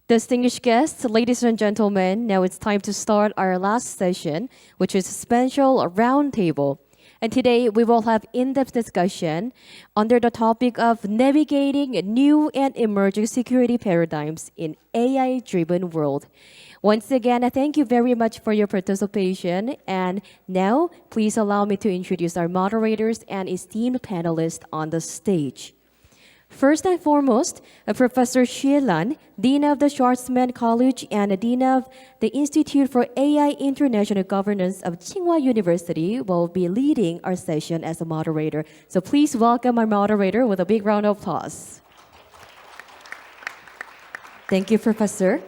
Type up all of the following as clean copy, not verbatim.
Distinguished guests, ladies and gentlemen, now it's time to start our last session, which is a special roundtable. And today we will have in-depth discussion under the topic of navigating new and emerging security paradigms in AI-driven world. Once again, I thank you very much for your participation. And now, please allow me to introduce our moderators and esteemed panelists on the stage. First and foremost, Professor Xie Lan, Dean of the Schwarzman College and Dean of the Institute for AI International Governance of Tsinghua University, will be leading our session as a moderator. So please welcome our moderator with a big round of applause. Thank you, Professor.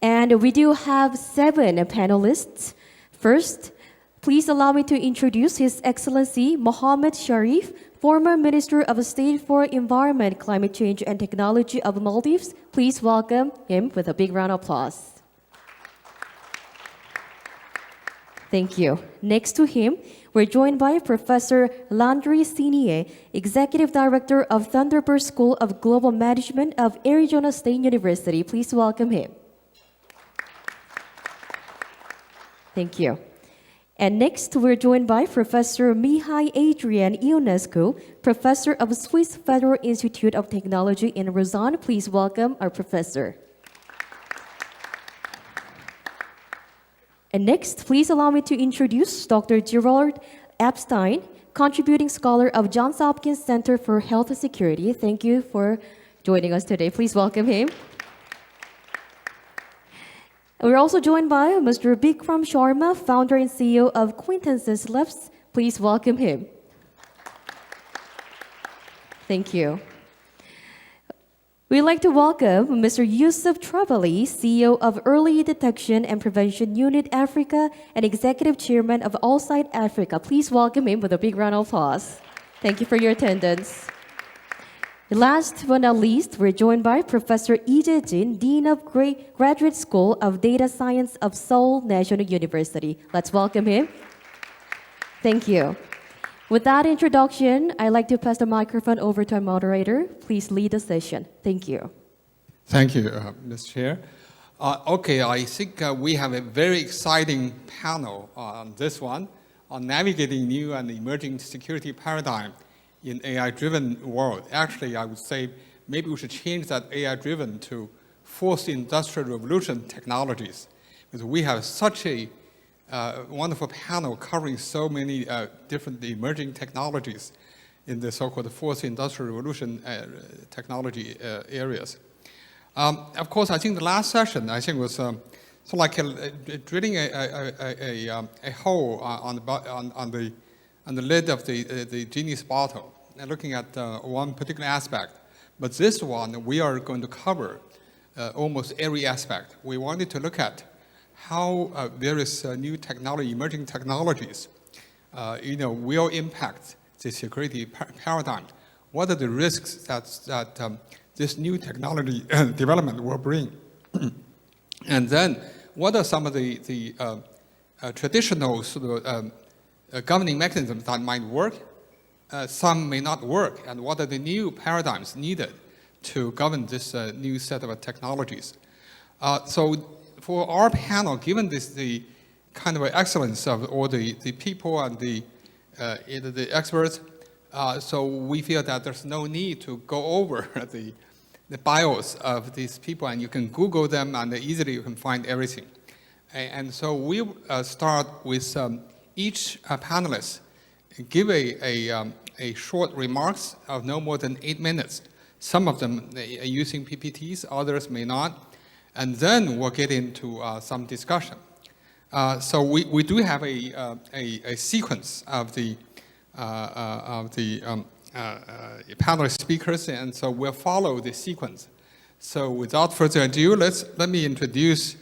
And we do have 7 panelists. First, please allow me to introduce His Excellency Mohammed Sharif, former Minister of State for Environment, Climate Change and Technology of Maldives. Please welcome him with a big round of applause. Thank you. Next to him, we're joined by Professor Landry Sinier, Executive Director of Thunderbird School of Global Management of Arizona State University. Please welcome him. Thank you. And next, we're joined by Professor Mihai Adrian Ionescu, Professor of Swiss Federal Institute of Technology in Lausanne. Please welcome our professor. And next, please allow me to introduce Dr. Gerald Epstein, contributing scholar of Johns Hopkins Center for Health and Security. Thank you for joining us today. Please welcome him. We're also joined by Mr. Bikram Sharma, founder and CEO of Quintessence Labs. Please welcome him. Thank you. We'd like to welcome Mr. Yusuf Trabali, CEO of Early Detection and Prevention Unit Africa and Executive Chairman of Allsight Africa. Please welcome him with a big round of applause. Thank you for your attendance. Last but not least, we're joined by Professor Lee Jae-jin, Dean of Graduate School of Data Science of Seoul National University. Let's welcome him. Thank you. With that introduction, I'd like to pass the microphone over to our moderator. Please lead the session. Thank you. Thank you, Ms. Chair. Okay, I think we have a very exciting panel on this one, on navigating new and emerging security paradigm in AI-driven world. Actually, I would say maybe we should change that AI-driven to fourth industrial revolution technologies, because we have such a wonderful panel covering so many different emerging technologies in the so-called fourth industrial revolution technology areas. Of course, I think the last session, I think was sort of like drilling a hole on the lid of the genie's bottle, and looking at one particular aspect. But this one, we are going to cover almost every aspect. We wanted to look at how various new technology, emerging technologies, will impact the security paradigm. What are the risks that this new technology development will bring? And then, what are some of the traditional sort of governing mechanisms that might work, some may not work, and what are the new paradigms needed to govern this new set of technologies. So for our panel, given the kind of excellence of all the people and the experts, so we feel that there's no need to go over the bios of these people, and you can Google them and easily you can find everything. And so we start with each panelist give a short remarks of no more than 8 minutes. Some of them are using PPTs, others may not. And then we'll get into some discussion. So we do have a sequence of the panelist speakers, and so we'll follow the sequence. So without further ado, let me introduce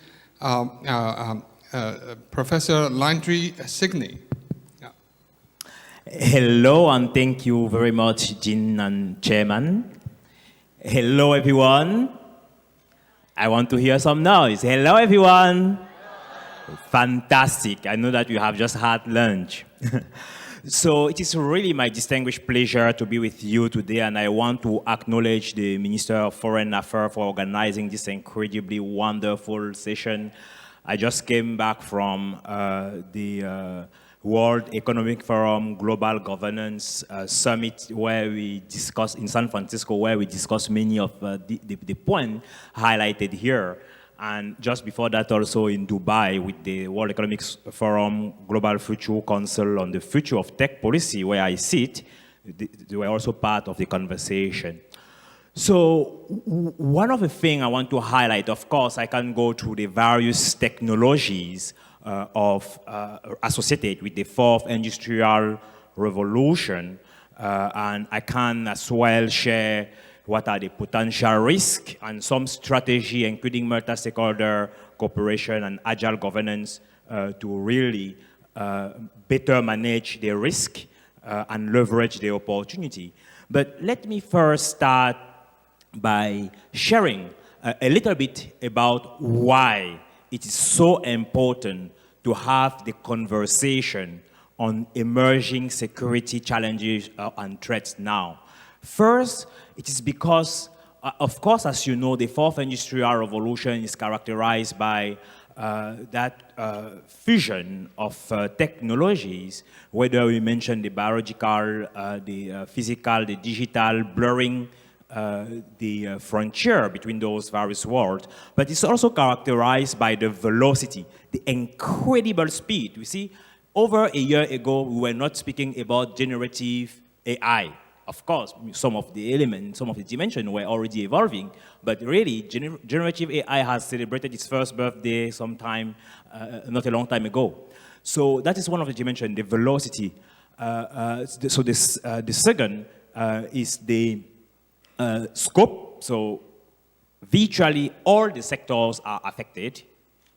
Professor Landry Sinier. Hello, and thank you very much, Jin and Chairman. Hello, everyone. I want to hear some noise. Hello, everyone. Fantastic. I know that you have just had lunch. So it is really my distinguished pleasure to be with you today, and I want to acknowledge the Minister of Foreign Affairs for organizing this incredibly wonderful session. I just came back from the World Economic Forum Global Governance Summit, where we discussed in San Francisco, where we discussed many of the points highlighted here. And just before that, also in Dubai with the World Economic Forum Global Future Council on the future of tech policy, where I sit, they were also part of the conversation. So one of the things I want to highlight, of course, I can go through the various technologies associated with the fourth industrial revolution, and I can as well share what are the potential risks and some strategy, including multi-stakeholder cooperation and agile governance to really better manage the risk and leverage the opportunity. But let me first start by sharing a little bit about why it is so important to have the conversation on emerging security challenges and threats now. First, it is because, of course, as you know, the fourth industrial revolution is characterized by that fusion of technologies, whether we mention the biological, the physical, the digital, blurring the frontier between those various worlds, but it's also characterized by the velocity, the incredible speed. We see, over a year ago, we were not speaking about generative AI. Of course, some of the elements, some of the dimensions were already evolving, but really, generative AI has celebrated its first birthday sometime, not a long time ago. So that is one of the dimensions, the velocity. The second is the scope. So virtually all the sectors are affected.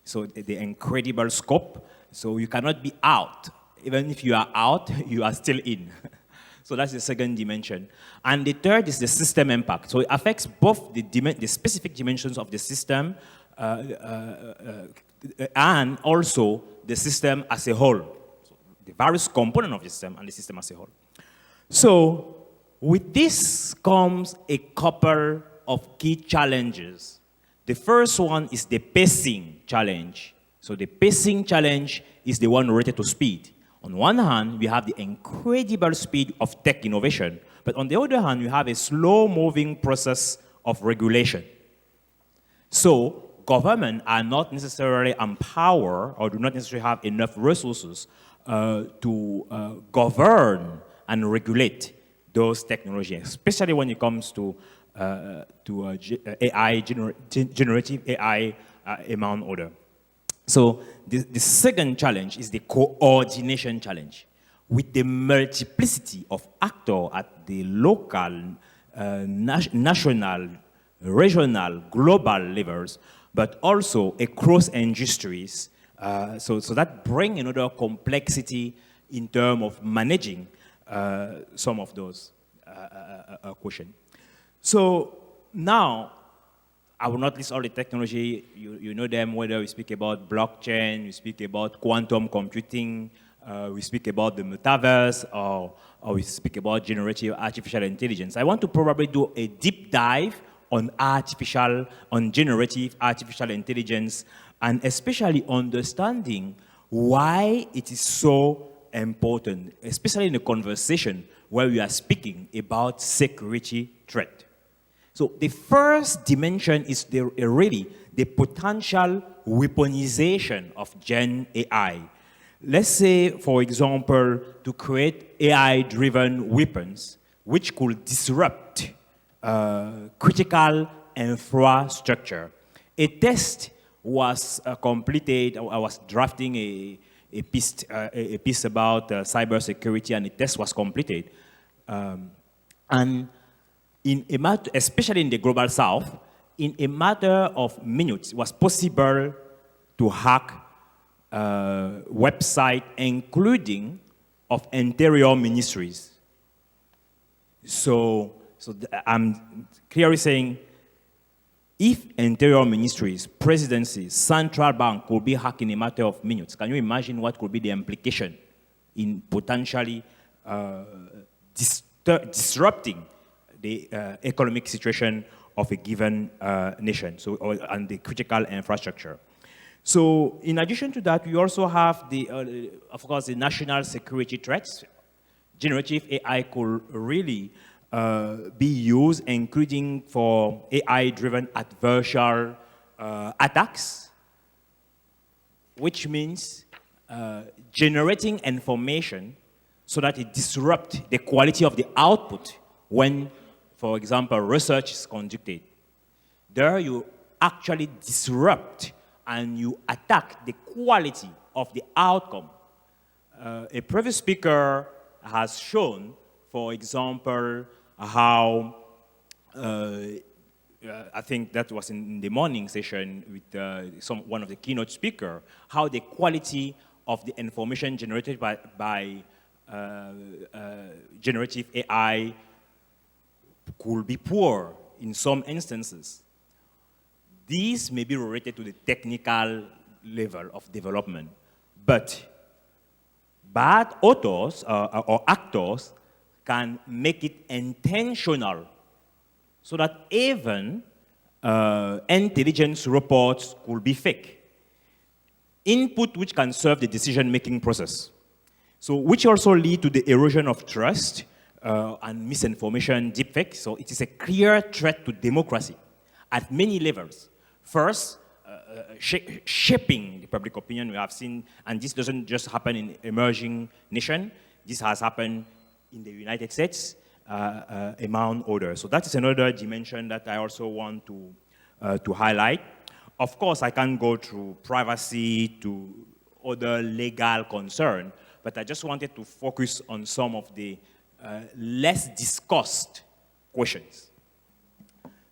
So the incredible scope. So you cannot be out. Even if you are out, you are still in. So that's the second dimension. And the third is the system impact. So it affects both the specific dimensions of the system and also the system as a whole. So the various components of the system and the system as a whole. So with this comes a couple of key challenges. The first one is the pacing challenge. So the pacing challenge is the one related to speed. On one hand, we have the incredible speed of tech innovation, but on the other hand, we have a slow-moving process of regulation. So governments are not necessarily empowered or do not necessarily have enough resources to govern and regulate those technologies, especially when it comes to AI, generative AI, among others. So the second challenge is the coordination challenge. With the multiplicity of actors at the local, national, regional, global levels, but also across industries, so that brings another complexity in terms of managing some of those questions. So now, I will not list all the technology, you know them, whether we speak about blockchain, we speak about quantum computing, we speak about the metaverse, or we speak about generative artificial intelligence. I want to probably do a deep dive on generative artificial intelligence, and especially understanding why it is so important, especially in a conversation where we are speaking about security threat. So the first dimension is really the potential weaponization of Gen AI. Let's say, for example, to create AI-driven weapons which could disrupt critical infrastructure. A test was completed. I was drafting a piece about cybersecurity, and the test was completed. And in a matter, especially in the global south, in a matter of minutes, it was possible to hack websites, including of interior ministries. So I'm clearly saying, if interior ministries, presidencies, central bank could be hacked in a matter of minutes, can you imagine what could be the implication in potentially disrupting the economic situation of a given nation, and the critical infrastructure. So in addition to that, we also have of course, the national security threats. Generative AI could really be used, including for AI-driven adversarial attacks, which means generating information so that it disrupts the quality of the output when, for example, research is conducted. There you actually disrupt and you attack the quality of the outcome. A previous speaker has shown, for example, how, I think that was in the morning session with one of the keynote speakers, how the quality of the information generated by generative AI could be poor in some instances. These may be related to the technical level of development, but bad authors or actors can make it intentional so that even intelligence reports could be fake. Input which can serve the decision-making process. So which also lead to the erosion of trust and misinformation, deepfake. So it is a clear threat to democracy at many levels. First, shaping the public opinion we have seen, and this doesn't just happen in emerging nations, this has happened in the United States, among others. So that is another dimension that I also want to highlight. Of course, I can't go through privacy to other legal concerns, but I just wanted to focus on some of the less discussed questions.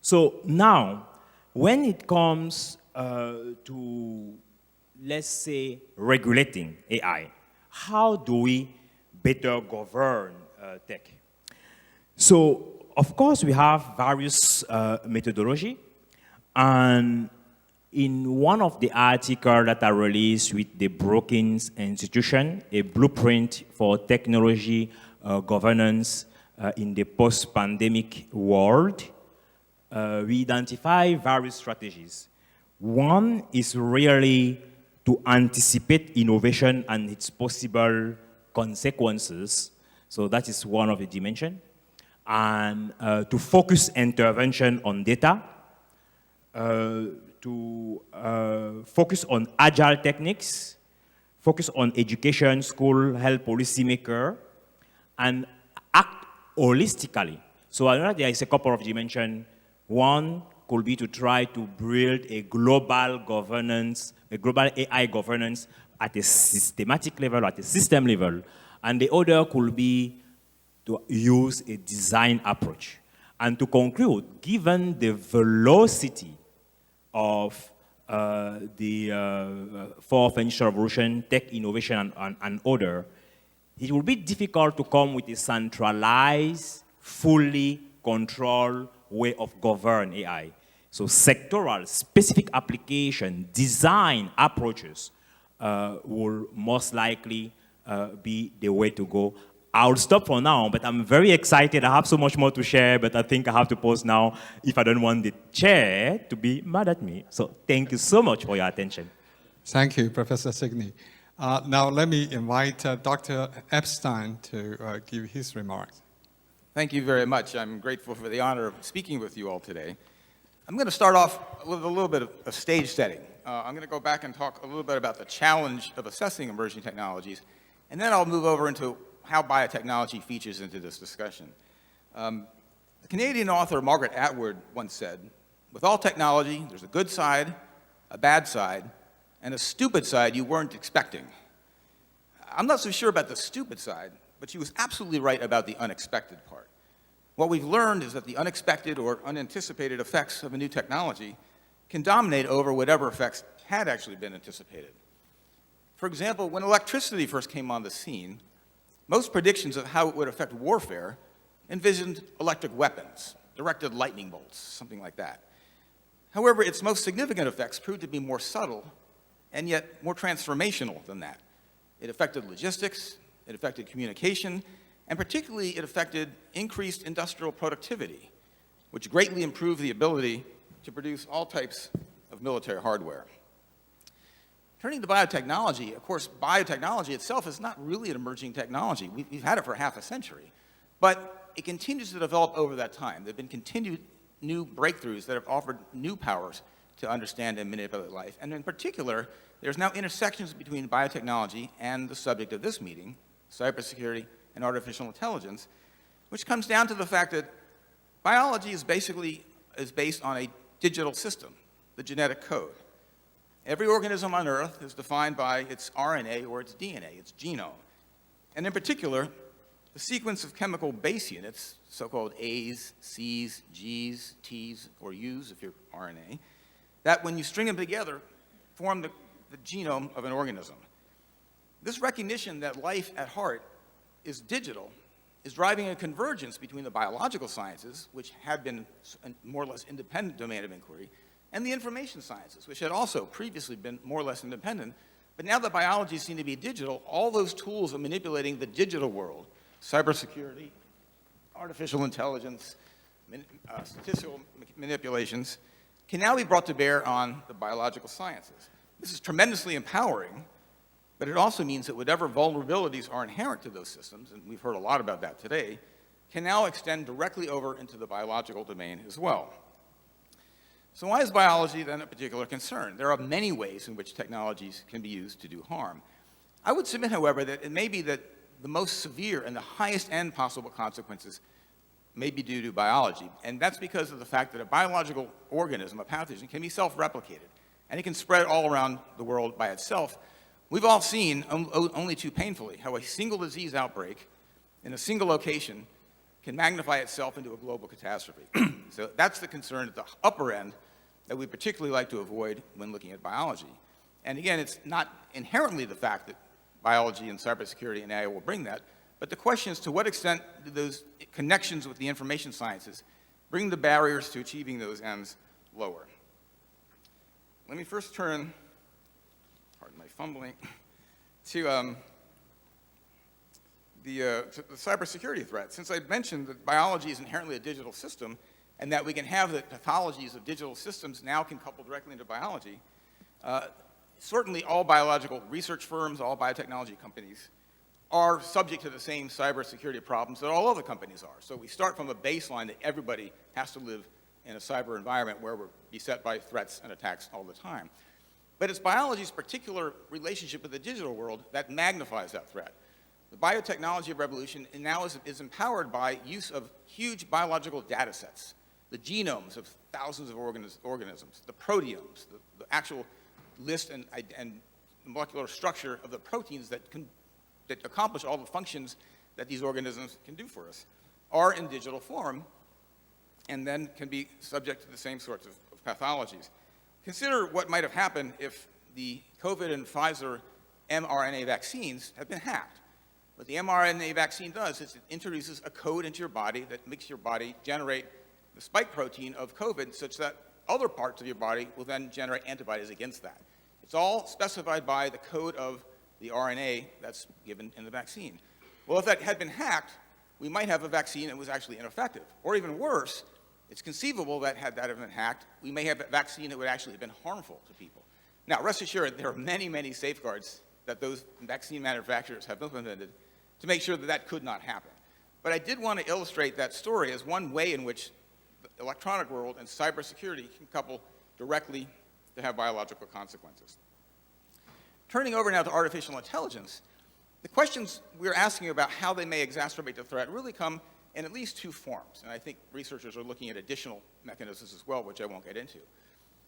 So now, when it comes to, let's say, regulating AI, how do we better govern tech? So, of course, we have various methodology, and in one of the articles that are released with the Brookings Institution, a blueprint for technology governance in the post-pandemic world, we identify various strategies. One is really to anticipate innovation and its possible consequences. So that is one of the dimensions. And to focus intervention on data, to focus on agile techniques, focus on education, school, health policymaker, and act holistically. So I know there is a couple of dimensions. One could be to try to build a global governance, a global AI governance at a systematic level, at a system level. And the other could be to use a design approach. And to conclude, given the velocity of the fourth industrial revolution, tech innovation and order, it will be difficult to come with a centralized, fully controlled way of govern AI. So sectoral, specific application, design approaches will most likely be the way to go. I'll stop for now, but I'm very excited. I have so much more to share, but I think I have to pause now if I don't want the chair to be mad at me. So thank you so much for your attention. Thank you, Professor Signy. Now let me invite Dr. Epstein to give his remarks. Thank you very much. I'm grateful for the honor of speaking with you all today. I'm going to start off with a little bit of a stage setting. I'm going to go back and talk a little bit about the challenge of assessing emerging technologies, and then I'll move over into how biotechnology features into this discussion. The Canadian author Margaret Atwood once said, "With all technology, there's a good side, a bad side, and a stupid side you weren't expecting." I'm not so sure about the stupid side, but she was absolutely right about the unexpected part. What we've learned is that the unexpected or unanticipated effects of a new technology can dominate over whatever effects had actually been anticipated. For example, when electricity first came on the scene, most predictions of how it would affect warfare envisioned electric weapons, directed lightning bolts, something like that. However, its most significant effects proved to be more subtle and yet more transformational than that. It affected logistics, it affected communication, And particularly, it affected increased industrial productivity, which greatly improved the ability to produce all types of military hardware. Turning to biotechnology, of course, biotechnology itself is not really an emerging technology. We've had it for half a century, but it continues to develop over that time. There have been continued new breakthroughs that have offered new powers to understand and manipulate life. And in particular, there's now intersections between biotechnology and the subject of this meeting, cybersecurity and artificial intelligence, which comes down to the fact that biology is based on a digital system, the genetic code. Every organism on Earth is defined by its RNA or its DNA, its genome. And in particular, the sequence of chemical base units, so-called A's, C's, G's, T's, or U's if you're RNA, that when you string them together, form the genome of an organism. This recognition that life at heart is digital is driving a convergence between the biological sciences, which had been a more or less independent domain of inquiry, and the information sciences, which had also previously been more or less independent. But now that biology seems to be digital, all those tools of manipulating the digital world, cybersecurity, artificial intelligence, statistical manipulations, can now be brought to bear on the biological sciences. This is tremendously empowering, but it also means that whatever vulnerabilities are inherent to those systems, and we've heard a lot about that today, can now extend directly over into the biological domain as well. So why is biology then a particular concern? There are many ways in which technologies can be used to do harm. I would submit, however, that it may be that the most severe and the highest end possible consequences may be due to biology, and that's because of the fact that a biological organism, a pathogen, can be self-replicated, and it can spread all around the world by itself. We've all seen, only too painfully, how a single disease outbreak in a single location can magnify itself into a global catastrophe. So that's the concern at the upper end that we particularly like to avoid when looking at biology. And again, it's not inherently the fact that biology and cybersecurity and AI will bring that, but the question is to what extent do those connections with the information sciences bring the barriers to achieving those ends lower. Let me first turn, pardon my fumbling, to the cybersecurity threat. Since I mentioned that biology is inherently a digital system, and that we can have the pathologies of digital systems now can couple directly into biology, certainly all biological research firms, all biotechnology companies are subject to the same cybersecurity problems that all other companies are. So we start from a baseline that everybody has to live in a cyber environment where we're beset by threats and attacks all the time. But it's biology's particular relationship with the digital world that magnifies that threat. The biotechnology revolution now is empowered by use of huge biological data sets, the genomes of thousands of organisms, the proteomes, the actual list and molecular structure of the proteins that accomplish all the functions that these organisms can do for us, are in digital form, and then can be subject to the same sorts of pathologies. Consider what might have happened if the COVID and Pfizer mRNA vaccines had been hacked. What the mRNA vaccine does is it introduces a code into your body that makes your body generate the spike protein of COVID such that other parts of your body will then generate antibodies against that. It's all specified by the code of the RNA that's given in the vaccine. Well, if that had been hacked, we might have a vaccine that was actually ineffective. Or even worse, it's conceivable that had that been hacked, we may have a vaccine that would actually have been harmful to people. Now, rest assured, there are many, many safeguards that those vaccine manufacturers have implemented to make sure that that could not happen. But I did want to illustrate that story as one way in which the electronic world and cybersecurity can couple directly to have biological consequences. Turning over now to artificial intelligence, the questions we're asking about how they may exacerbate the threat really come in at least two forms, and I think researchers are looking at additional mechanisms as well, which I won't get into.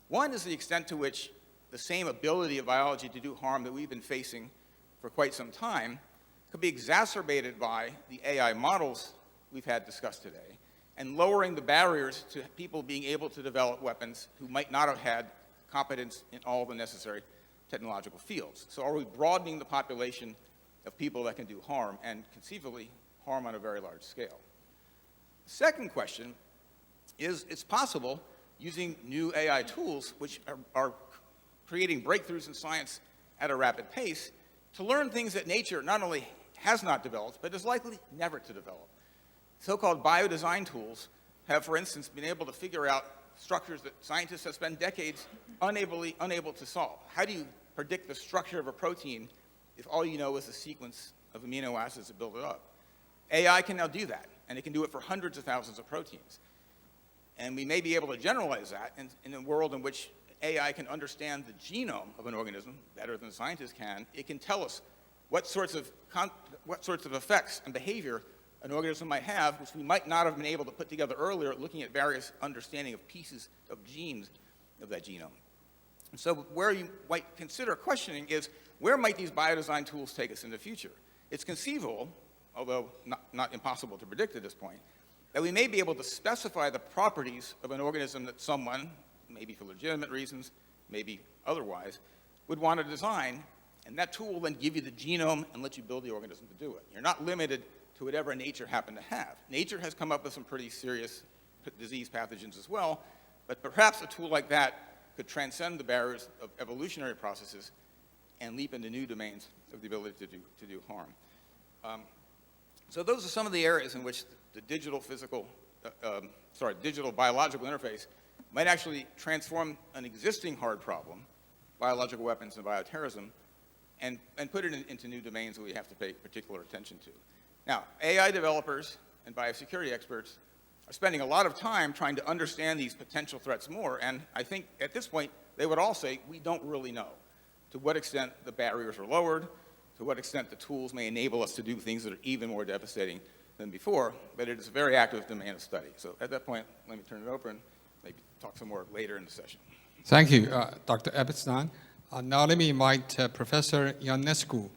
One is the extent to which the same ability of biology to do harm that we've been facing for quite some time could be exacerbated by the AI models we've had discussed today, and lowering the barriers to people being able to develop weapons who might not have had competence in all the necessary technological fields. So are we broadening the population of people that can do harm, and conceivably harm on a very large scale? The second question is, it's possible, using new AI tools, which are creating breakthroughs in science at a rapid pace, to learn things that nature not only has not developed, but is likely never to develop. So-called biodesign tools have, for instance, been able to figure out structures that scientists have spent decades unable to solve. How do you predict the structure of a protein if all you know is the sequence of amino acids that build it up? AI can now do that, and it can do it for hundreds of thousands of proteins. And we may be able to generalize that in a world in which AI can understand the genome of an organism better than scientists can. It can tell us what sorts of effects and behavior an organism might have, which we might not have been able to put together earlier, looking at various understanding of pieces of genes of that genome. And so where you might consider questioning is, where might these biodesign tools take us in the future? It's conceivable, although not impossible to predict at this point, that we may be able to specify the properties of an organism that someone, maybe for legitimate reasons, maybe otherwise, would want to design, and that tool will then give you the genome and let you build the organism to do it. You're not limited to whatever nature happened to have. Nature has come up with some pretty serious disease pathogens as well, but perhaps a tool like that could transcend the barriers of evolutionary processes and leap into new domains of the ability to do harm. So those are some of the areas in which the digital biological interface might actually transform an existing hard problem, biological weapons and bioterrorism, and put it into new domains that we have to pay particular attention to. Now, AI developers and biosecurity experts are spending a lot of time trying to understand these potential threats more, and I think at this point they would all say, we don't really know to what extent the barriers are lowered, to what extent the tools may enable us to do things that are even more devastating than before, but it is a very active domain of study. So at that point, let me turn it over and maybe talk some more later in the session. Thank you, Dr. Epstein. Now let me invite Professor Ionescu.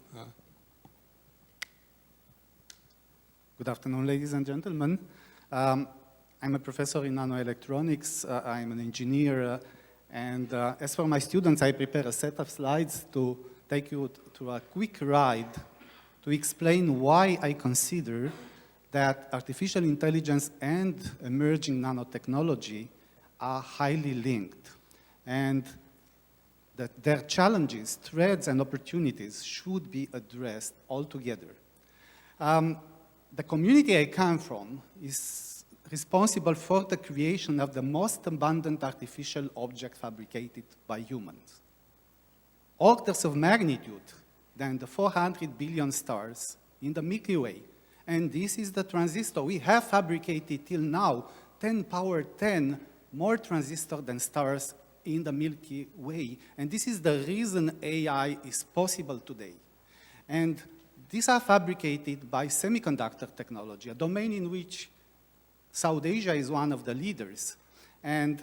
Good afternoon, ladies and gentlemen. I'm a professor in nanoelectronics. I'm an engineer. And as for my students, I prepare a set of slides to take you through a quick ride to explain why I consider that artificial intelligence and emerging nanotechnology are highly linked, and that their challenges, threats, and opportunities should be addressed all together. The community I come from is responsible for the creation of the most abundant artificial object fabricated by humans. Orders of magnitude than the 400 billion stars in the Milky Way. And this is the transistor. We have fabricated till now 10 power 10 more transistors than stars in the Milky Way. And this is the reason AI is possible today. And these are fabricated by semiconductor technology, a domain in which South Asia is one of the leaders. And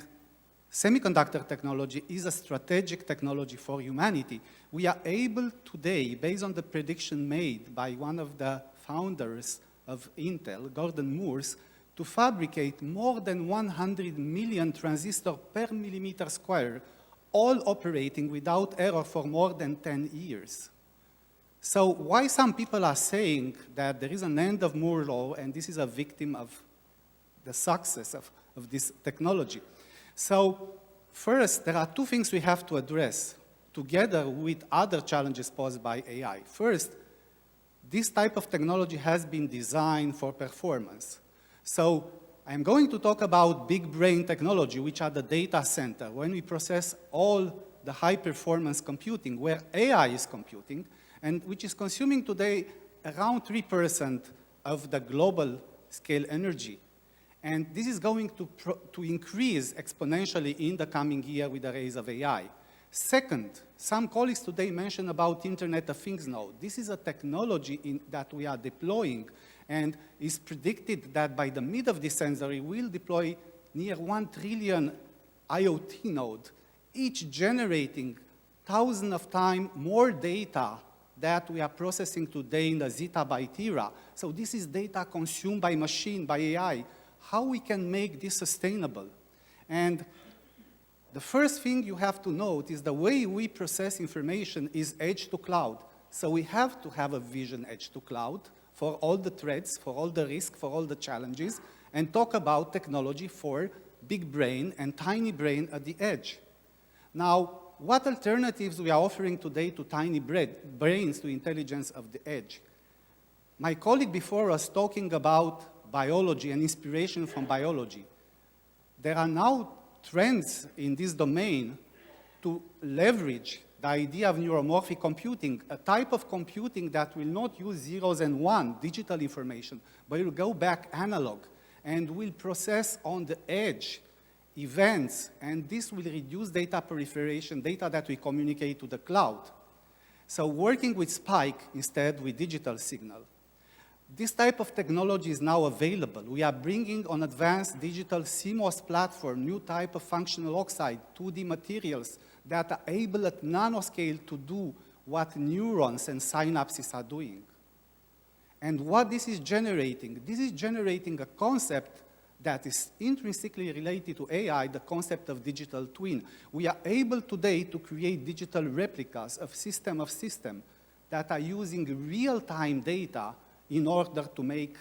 semiconductor technology is a strategic technology for humanity. We are able today, based on the prediction made by one of the founders of Intel, Gordon Moores, to fabricate more than 100 million transistors per millimeter square, all operating without error for more than 10 years. So why some people are saying that there is an end of Moore's law and this is a victim of the success of this technology? So first, there are two things we have to address together with other challenges posed by AI. First, this type of technology has been designed for performance. So I'm going to talk about big brain technology, which are the data center, when we process all the high-performance computing, where AI is computing, and which is consuming today around 3% of the global scale energy. And this is going to increase exponentially in the coming year with the rise of AI. Second, some colleagues today mentioned about Internet of Things node. This is a technology that we are deploying, and is predicted that by the mid of this century, we'll deploy near 1 trillion IoT node, each generating thousands of times more data that we are processing today in the zettabyte era. So this is data consumed by machine, by AI. How we can make this sustainable? And the first thing you have to note is the way we process information is edge to cloud. So we have to have a vision edge to cloud for all the threats, for all the risks, for all the challenges, and talk about technology for big brain and tiny brain at the edge. Now, what alternatives we are offering today to tiny brains to intelligence of the edge? My colleague before us talking about biology and inspiration from biology. There are now trends in this domain to leverage the idea of neuromorphic computing, a type of computing that will not use zeros and ones, digital information, but will go back analog and will process on the edge events, and this will reduce data proliferation, data that we communicate to the cloud. So working with Spike instead with digital signal. This type of technology is now available. We are bringing on advanced digital CMOS platform, new type of functional oxide, 2D materials that are able at nanoscale to do what neurons and synapses are doing. And what this is generating a concept that is intrinsically related to AI, the concept of digital twin. We are able today to create digital replicas of system that are using real-time data in order to make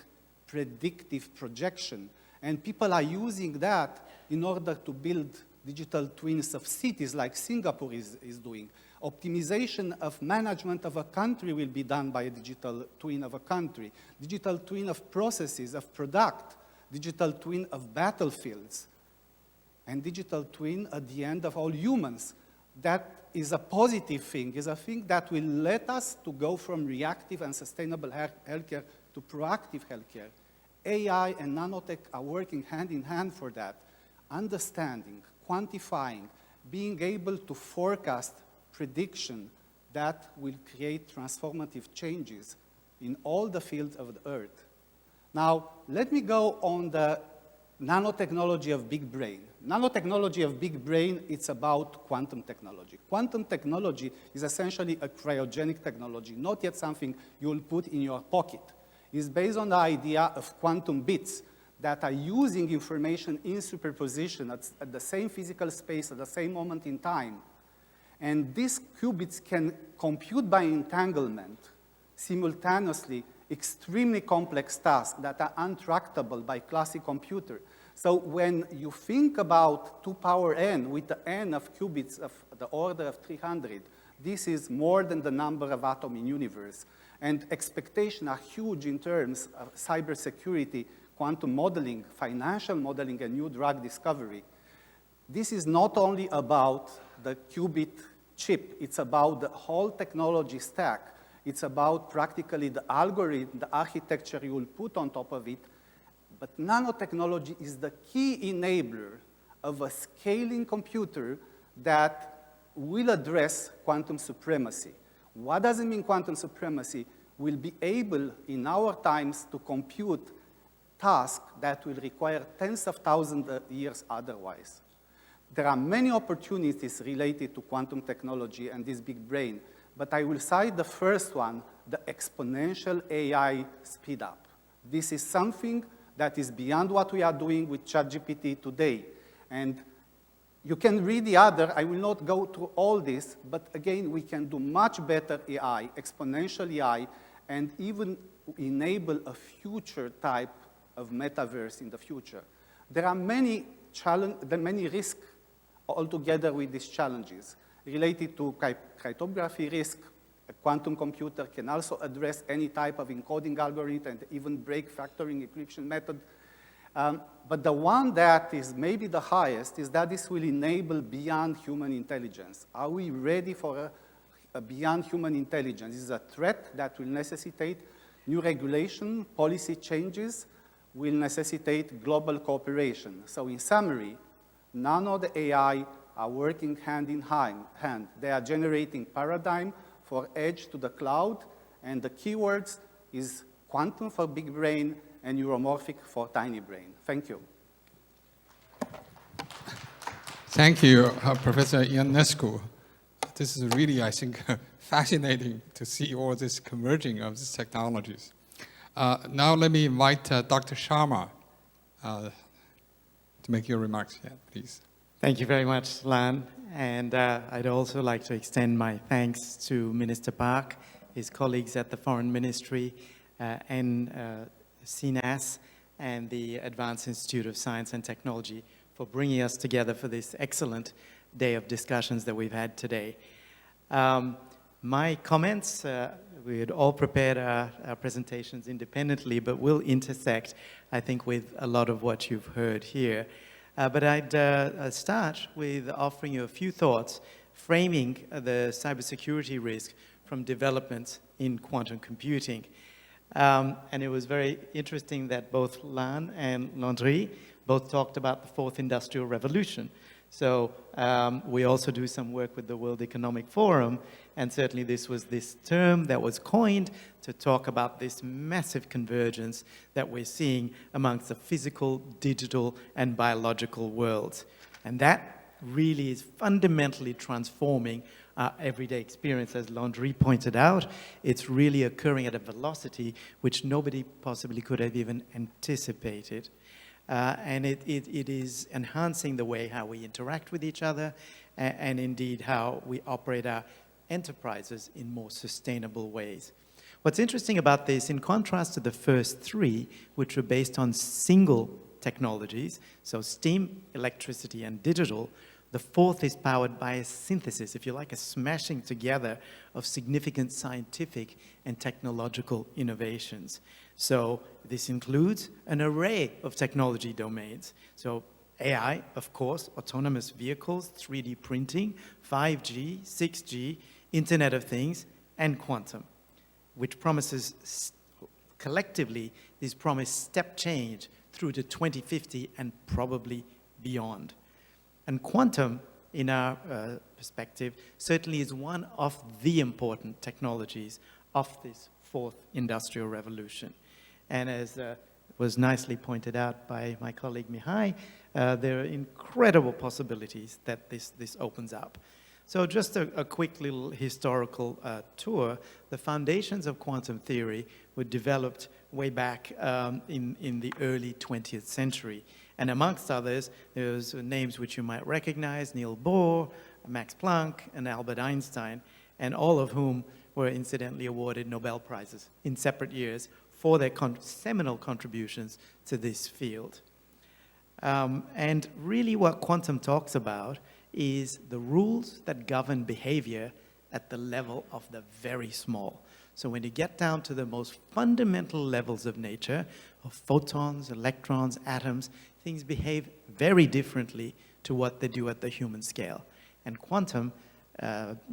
predictive projection. And people are using that in order to build digital twins of cities like Singapore is doing. Optimization of management of a country will be done by a digital twin of a country. Digital twin of processes, of product. Digital twin of battlefields. And digital twin at the end of all humans. That is a positive thing, is a thing that will let us to go from reactive and sustainable healthcare to proactive healthcare. AI and nanotech are working hand in hand for that. Understanding, quantifying, being able to forecast prediction that will create transformative changes in all the fields of the earth. Now, let me go on the nanotechnology of big brain. Nanotechnology of big brain, it's about quantum technology. Quantum technology is essentially a cryogenic technology, not yet something you will put in your pocket. It's based on the idea of quantum bits that are using information in superposition at the same physical space, at the same moment in time. And these qubits can compute by entanglement simultaneously extremely complex tasks that are untractable by classic computer. So when you think about 2 power n with the n of qubits of the order of 300, this is more than the number of atoms in universe. And expectations are huge in terms of cybersecurity, quantum modeling, financial modeling, and new drug discovery. This is not only about the qubit chip, it's about the whole technology stack. It's about practically the algorithm, the architecture you will put on top of it. But nanotechnology is the key enabler of a scaling computer that will address quantum supremacy. What does it mean, quantum supremacy? We'll be able, in our times, to compute tasks that will require tens of thousands of years otherwise. There are many opportunities related to quantum technology and this big brain, but I will cite the first one, the exponential AI speed up. This is something that is beyond what we are doing with ChatGPT today. And you can read the other, I will not go through all this, but again, we can do much better AI, exponential AI, and even enable a future type of metaverse in the future. There are many risks altogether with these challenges related to cryptography risk. A quantum computer can also address any type of encoding algorithm and even break factoring encryption method. But the one that is maybe the highest is that this will enable beyond human intelligence. Are we ready for a beyond human intelligence? This is a threat that will necessitate new regulation, policy changes, will necessitate global cooperation. So in summary, nano the AI are working hand in hand. They are generating paradigm for edge to the cloud, and the keywords is quantum for big brain and neuromorphic for tiny brain. Thank you. Thank you, Professor Ionescu. This is really, I think, fascinating to see all this converging of these technologies. Now let me invite Dr. Sharma to make your remarks. Yeah, please. Thank you very much, Lan. And I'd also like to extend my thanks to Minister Park, his colleagues at the Foreign Ministry, and CNAS, and the Advanced Institute of Science and Technology for bringing us together for this excellent day of discussions that we've had today. My comments we had all prepared our presentations independently, but will intersect, I think, with a lot of what you've heard here. But I'd start with offering you a few thoughts, framing the cybersecurity risk from developments in quantum computing. And it was very interesting that both Lan and Landry both talked about the fourth industrial revolution. So we also do some work with the World Economic Forum, and certainly this was this term that was coined to talk about this massive convergence that we're seeing amongst the physical, digital, and biological worlds. And that really is fundamentally transforming our everyday experience. As Landry pointed out, it's really occurring at a velocity which nobody possibly could have even anticipated. And it is enhancing the way how we interact with each other and indeed how we operate our enterprises in more sustainable ways. What's interesting about this, in contrast to the first three, which were based on single technologies, so steam, electricity, and digital, the fourth is powered by a synthesis, if you like, a smashing together of significant scientific and technological innovations. So this includes an array of technology domains. So AI, of course, autonomous vehicles, 3D printing, 5G, 6G, Internet of Things, and quantum, which promises, collectively, these promise step change through to 2050 and probably beyond. And quantum, in our perspective, certainly is one of the important technologies of this fourth industrial revolution. And as was nicely pointed out by my colleague Mihai, there are incredible possibilities that this opens up. So just a quick little historical tour. The foundations of quantum theory were developed way back in the early 20th century. And amongst others, there's names which you might recognize: Niels Bohr, Max Planck, and Albert Einstein, and all of whom were incidentally awarded Nobel Prizes in separate years for their seminal contributions to this field. And really what quantum talks about is the rules that govern behavior at the level of the very small. So when you get down to the most fundamental levels of nature, of photons, electrons, atoms, things behave very differently to what they do at the human scale. And quantum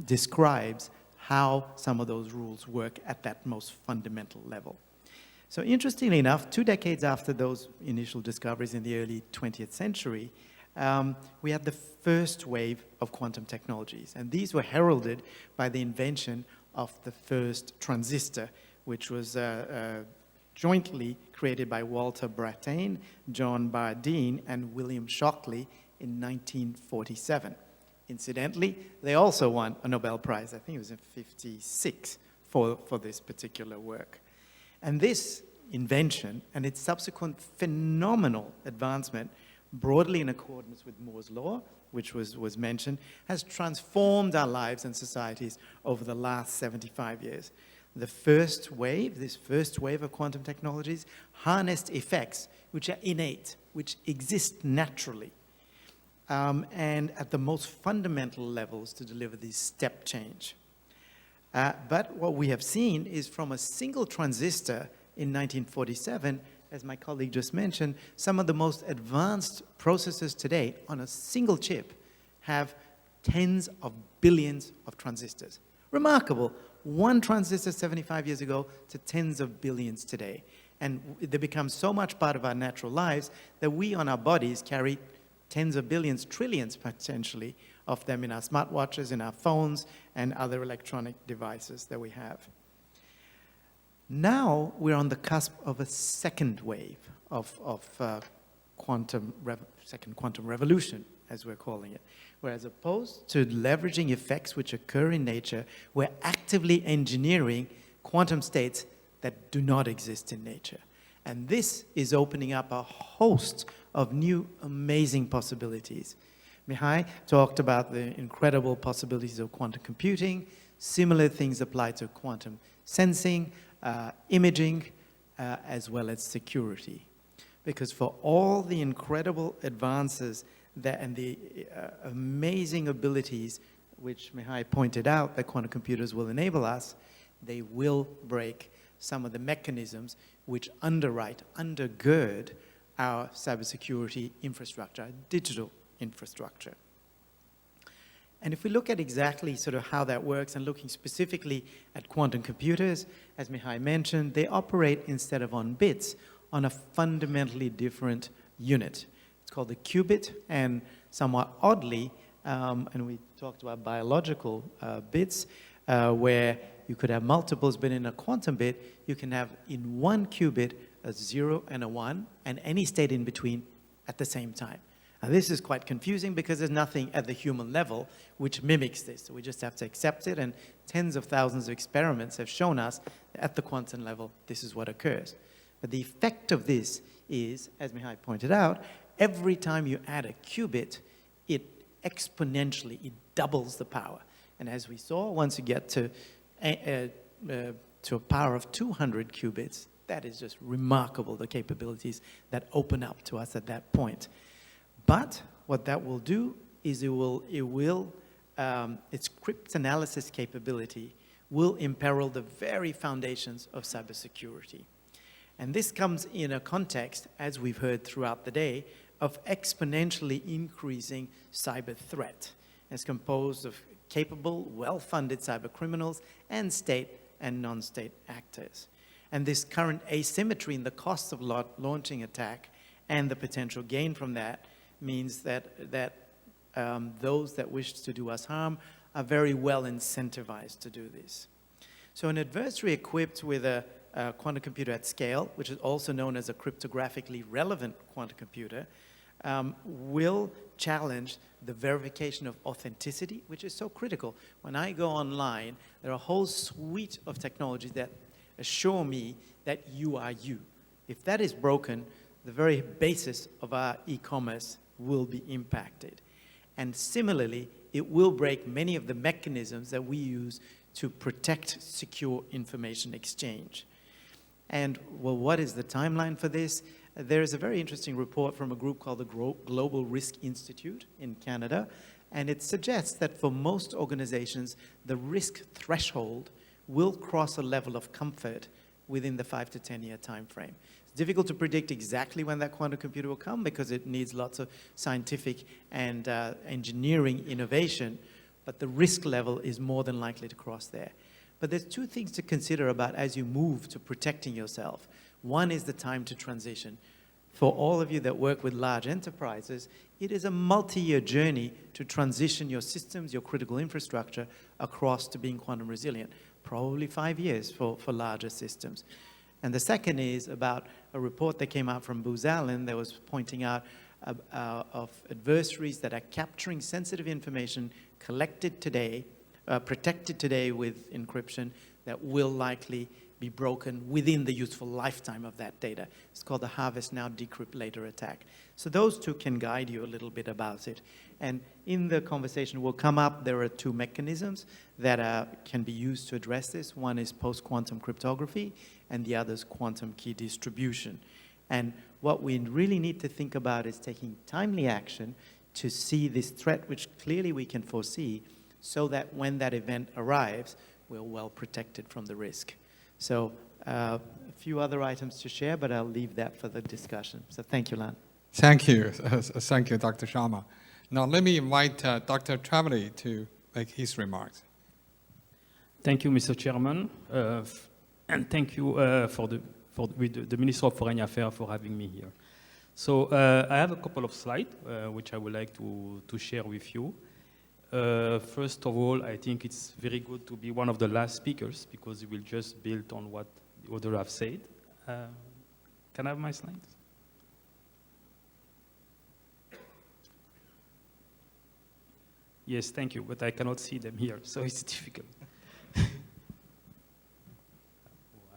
describes how some of those rules work at that most fundamental level. So interestingly enough, 2 decades after those initial discoveries in the early 20th century, we had the first wave of quantum technologies. And these were heralded by the invention of the first transistor, which was jointly created by Walter Brattain, John Bardeen, and William Shockley in 1947. Incidentally, they also won a Nobel Prize, I think it was in 56, for this particular work. And this invention and its subsequent phenomenal advancement, broadly in accordance with Moore's law, which was mentioned, has transformed our lives and societies over the last 75 years. The first wave, this first wave of quantum technologies, harnessed effects which are innate, which exist naturally, and at the most fundamental levels to deliver this step change. But what we have seen is from a single transistor in 1947, as my colleague just mentioned, some of the most advanced processors today on a single chip have tens of billions of transistors. Remarkable. One transistor 75 years ago to tens of billions today. And they become so much part of our natural lives that we on our bodies carry tens of billions, trillions potentially, of them in our smartwatches, in our phones, and other electronic devices that we have. Now we're on the cusp of a second wave of second quantum revolution, as we're calling it, where as opposed to leveraging effects which occur in nature, we're actively engineering quantum states that do not exist in nature. And this is opening up a host of new amazing possibilities. Mihai talked about the incredible possibilities of quantum computing. Similar things apply to quantum sensing, imaging, as well as security. Because for all the incredible advances and the amazing abilities which Mihai pointed out that quantum computers will enable us, they will break some of the mechanisms which undergird our cybersecurity infrastructure, our digital infrastructure. And if we look at exactly sort of how that works and looking specifically at quantum computers, as Mihai mentioned, they operate instead of on bits, on a fundamentally different unit. It's called the qubit, and somewhat oddly, and we talked about biological bits, where you could have multiples, but in a quantum bit, you can have in one qubit a 0 and a 1, and any state in between at the same time. Now, this is quite confusing because there's nothing at the human level which mimics this. So we just have to accept it, and tens of thousands of experiments have shown us that at the quantum level, this is what occurs. But the effect of this is, as Mihai pointed out, every time you add a qubit, it exponentially, it doubles the power. And as we saw, once you get to a power of 200 qubits, that is just remarkable, the capabilities that open up to us at that point. But what that will do is its cryptanalysis capability will imperil the very foundations of cybersecurity. And this comes in a context, as we've heard throughout the day, of exponentially increasing cyber threat. It's composed of capable, well-funded cyber criminals and state and non-state actors. And this current asymmetry in the cost of launching attack and the potential gain from that means that those that wish to do us harm are very well incentivized to do this. So an adversary equipped with a quantum computer at scale, which is also known as a cryptographically relevant quantum computer, will challenge the verification of authenticity, which is so critical. When I go online, there are a whole suite of technologies that assure me that you are you. If that is broken, the very basis of our e-commerce will be impacted. And similarly, it will break many of the mechanisms that we use to protect secure information exchange. And, well, what is the timeline for this? There is a very interesting report from a group called the Global Risk Institute in Canada, and it suggests that for most organizations, the risk threshold will cross a level of comfort within the 5 to 10 year time frame. It's difficult to predict exactly when that quantum computer will come because it needs lots of scientific and engineering innovation, but the risk level is more than likely to cross there. But there's two things to consider about as you move to protecting yourself. One is the time to transition. For all of you that work with large enterprises, it is a multi-year journey to transition your systems, your critical infrastructure, across to being quantum resilient. Probably 5 years for larger systems. And the second is about a report that came out from Booz Allen that was pointing out of adversaries that are capturing sensitive information collected today, protected today with encryption, that will likely be broken within the useful lifetime of that data. It's called the harvest now, decrypt later attack. So those two can guide you a little bit about it. And in the conversation will come up, there are two mechanisms that can be used to address this. One is post-quantum cryptography, and the other is quantum key distribution. And what we really need to think about is taking timely action to see this threat, which clearly we can foresee, so that when that event arrives, we're well protected from the risk. So a few other items to share, but I'll leave that for the discussion. So thank you, Lan. Thank you. Thank you, Dr. Sharma. Now let me invite Dr. Travely to make his remarks. Thank you, Mr. Chairman, and thank you with the Minister of Foreign Affairs for having me here. So I have a couple of slides which I would like to share with you. First of all, I think it's very good to be one of the last speakers because it will just build on what the others have said. Can I have my slides? Yes, thank you, but I cannot see them here, so it's difficult.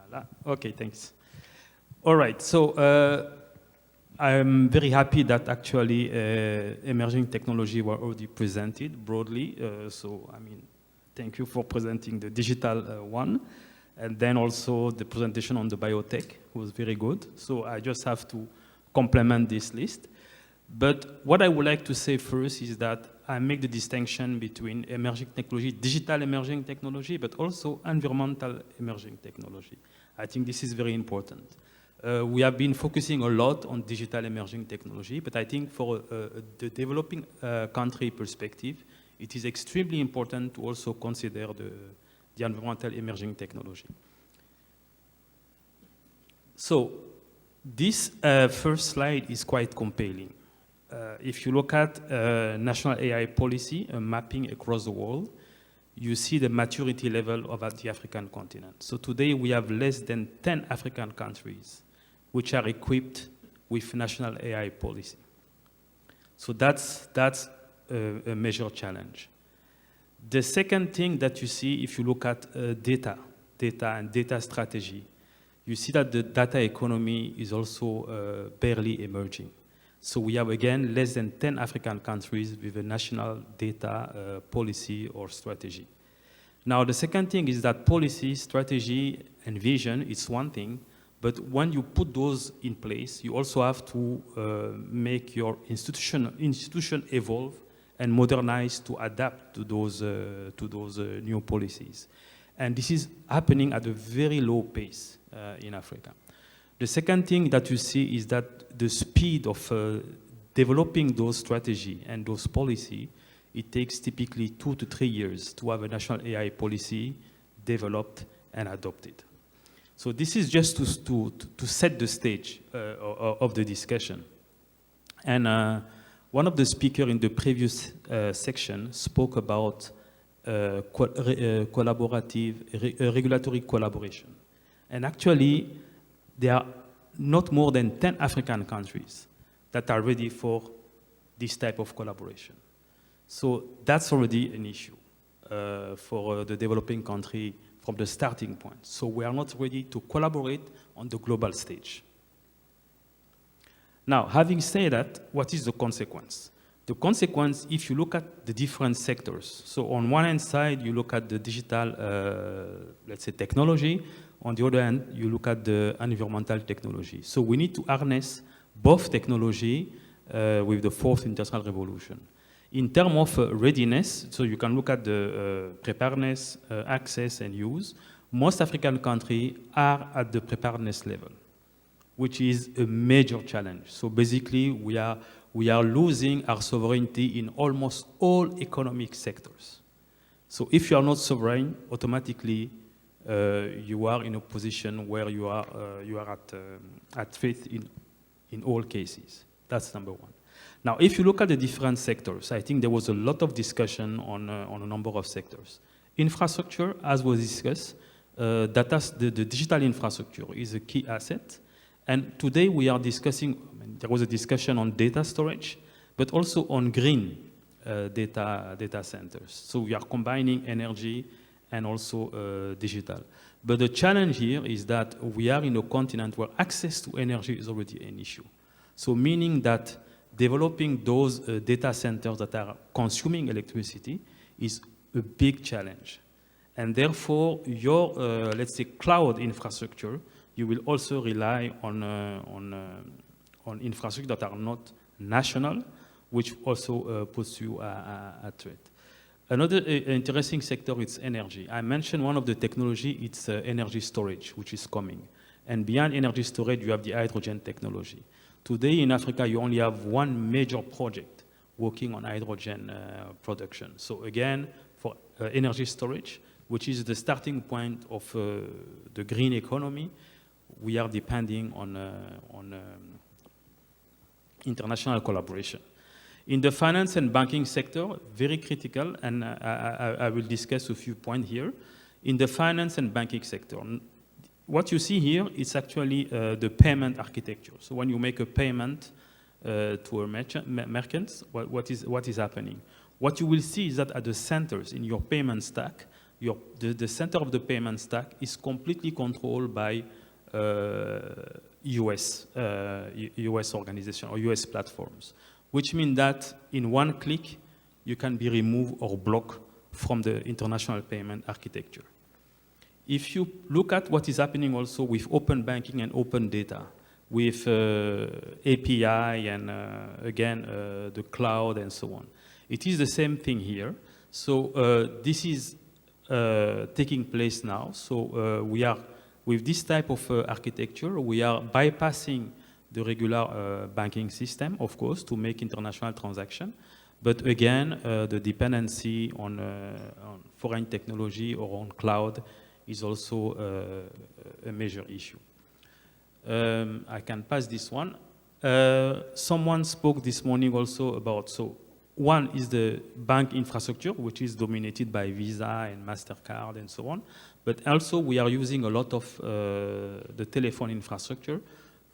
Voila. Okay, thanks. All right, so I'm very happy that actually emerging technology were already presented broadly. So, I mean, thank you for presenting the digital one. And then also the presentation on the biotech was very good. So I just have to complement this list. But what I would like to say first is that I make the distinction between emerging technology, digital emerging technology, but also environmental emerging technology. I think this is very important. We have been focusing a lot on digital emerging technology, but I think for the developing country perspective, it is extremely important to also consider the environmental emerging technology. So this first slide is quite compelling. If you look at national AI policy mapping across the world, you see the maturity level of the African continent. So today we have less than 10 African countries which are equipped with national AI policy. So that's a major challenge. The second thing that you see if you look at data and data strategy, you see that the data economy is also barely emerging. So we have, again, less than 10 African countries with a national data policy or strategy. Now, the second thing is that policy, strategy, and vision is one thing, but when you put those in place, you also have to make your institution evolve and modernize to adapt to those new policies. And this is happening at a very low pace in Africa. The second thing that you see is that the speed of developing those strategy and those policy, it takes typically 2 to 3 years to have a national AI policy developed and adopted. So this is just to set the stage of the discussion. And one of the speakers in the previous section spoke about regulatory collaboration. And actually, there are not more than 10 African countries that are ready for this type of collaboration. So that's already an issue for the developing country from the starting point. So we are not ready to collaborate on the global stage. Now, having said that, what is the consequence? The consequence, if you look at the different sectors, so on one hand side, you look at the digital, let's say, technology. On the other hand, you look at the environmental technology. So we need to harness both technology with the fourth industrial revolution. In terms of readiness, so you can look at the preparedness, access, and use. Most African countries are at the preparedness level, which is a major challenge. So basically, we are losing our sovereignty in almost all economic sectors. So if you are not sovereign, automatically you are in a position where you are at faith in all cases. That's number one. Now, if you look at the different sectors, I think there was a lot of discussion on a number of sectors. Infrastructure, as was discussed, the digital infrastructure is a key asset. And today we are discussing, there was a discussion on data storage, but also on green data centers. So we are combining energy and also digital. But the challenge here is that we are in a continent where access to energy is already an issue. So meaning that developing those data centers that are consuming electricity is a big challenge. And therefore, your, let's say, cloud infrastructure, you will also rely on infrastructure that are not national, which also puts you at threat. Another interesting sector is energy. I mentioned one of the technology, it's energy storage, which is coming. And beyond energy storage, you have the hydrogen technology. Today in Africa, you only have one major project working on hydrogen production. So again, for energy storage, which is the starting point of the green economy, we are depending on international collaboration. In the finance and banking sector, very critical, and I will discuss a few points here. In the finance and banking sector, what you see here is actually the payment architecture. So when you make a payment to a merchant, what is happening? What you will see is that at the centers in your payment stack, the center of the payment stack is completely controlled by US organization or US platforms, which means that in one click, you can be removed or blocked from the international payment architecture. If you look at what is happening also with open banking and open data, with API and again the cloud and so on. It is the same thing here. So this is taking place now. So we are, with this type of architecture, we are bypassing the regular banking system, of course, to make international transactions. But again, the dependency on foreign technology or on cloud is also a major issue. I can pass this one. Someone spoke this morning also about, so one is the bank infrastructure, which is dominated by Visa and MasterCard and so on. But also we are using a lot of the telephone infrastructure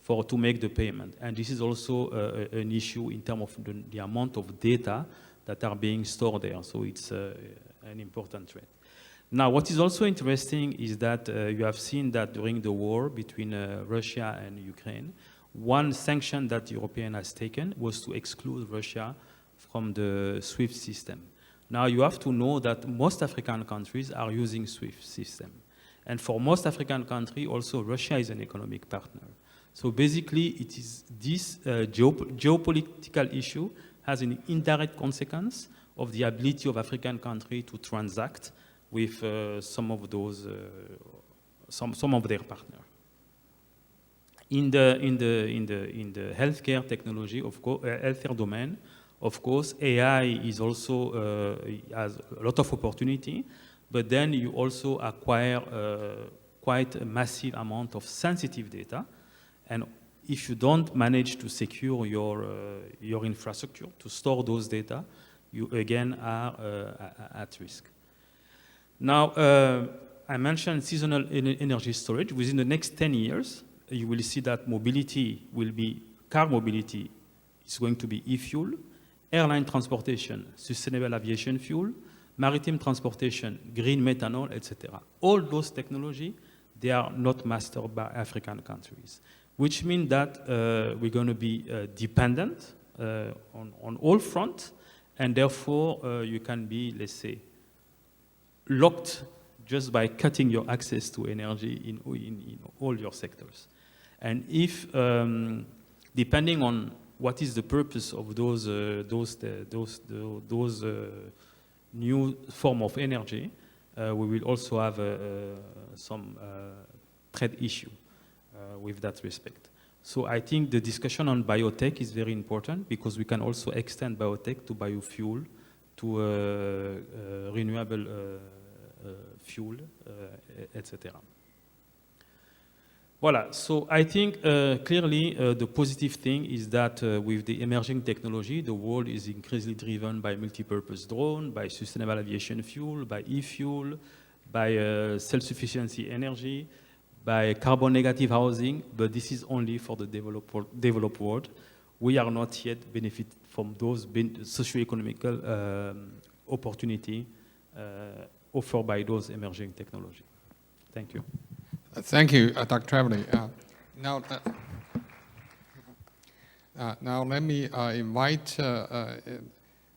to make the payment. And this is also an issue in terms of the amount of data that are being stored there. So it's an important threat. Now, what is also interesting is that you have seen that during the war between Russia and Ukraine, one sanction that the European has taken was to exclude Russia from the SWIFT system. Now, you have to know that most African countries are using SWIFT system. And for most African countries, also Russia is an economic partner. So basically, it is this geopolitical issue has an indirect consequence of the ability of African countries to transact with some of those, some of their partners. In the healthcare technology, of course, healthcare domain, of course, AI is also has a lot of opportunity, but then you also acquire quite a massive amount of sensitive data. And if you don't manage to secure your infrastructure to store those data, you again are at risk. Now, I mentioned seasonal energy storage. Within the next 10 years, you will see that mobility will be, car mobility is going to be e-fuel, airline transportation, sustainable aviation fuel, maritime transportation, green methanol, etc. All those technologies, they are not mastered by African countries, which means that we're going to be dependent on all fronts, and therefore you can be, let's say, locked just by cutting your access to energy in all your sectors. And if, depending on what is the purpose of those new form of energy, we will also have some trade issue with that respect. So I think the discussion on biotech is very important because we can also extend biotech to biofuel, to renewable fuel, etc. Voilà, so I think clearly the positive thing is that with the emerging technology, the world is increasingly driven by multi-purpose drone, by sustainable aviation fuel, by e-fuel, by self-sufficiency energy, by carbon negative housing, but this is only for the developed world. We are not yet benefit from those socio-economical opportunity offered by those emerging technology. Thank you. Thank you, Dr. Trevelyan. Now let me invite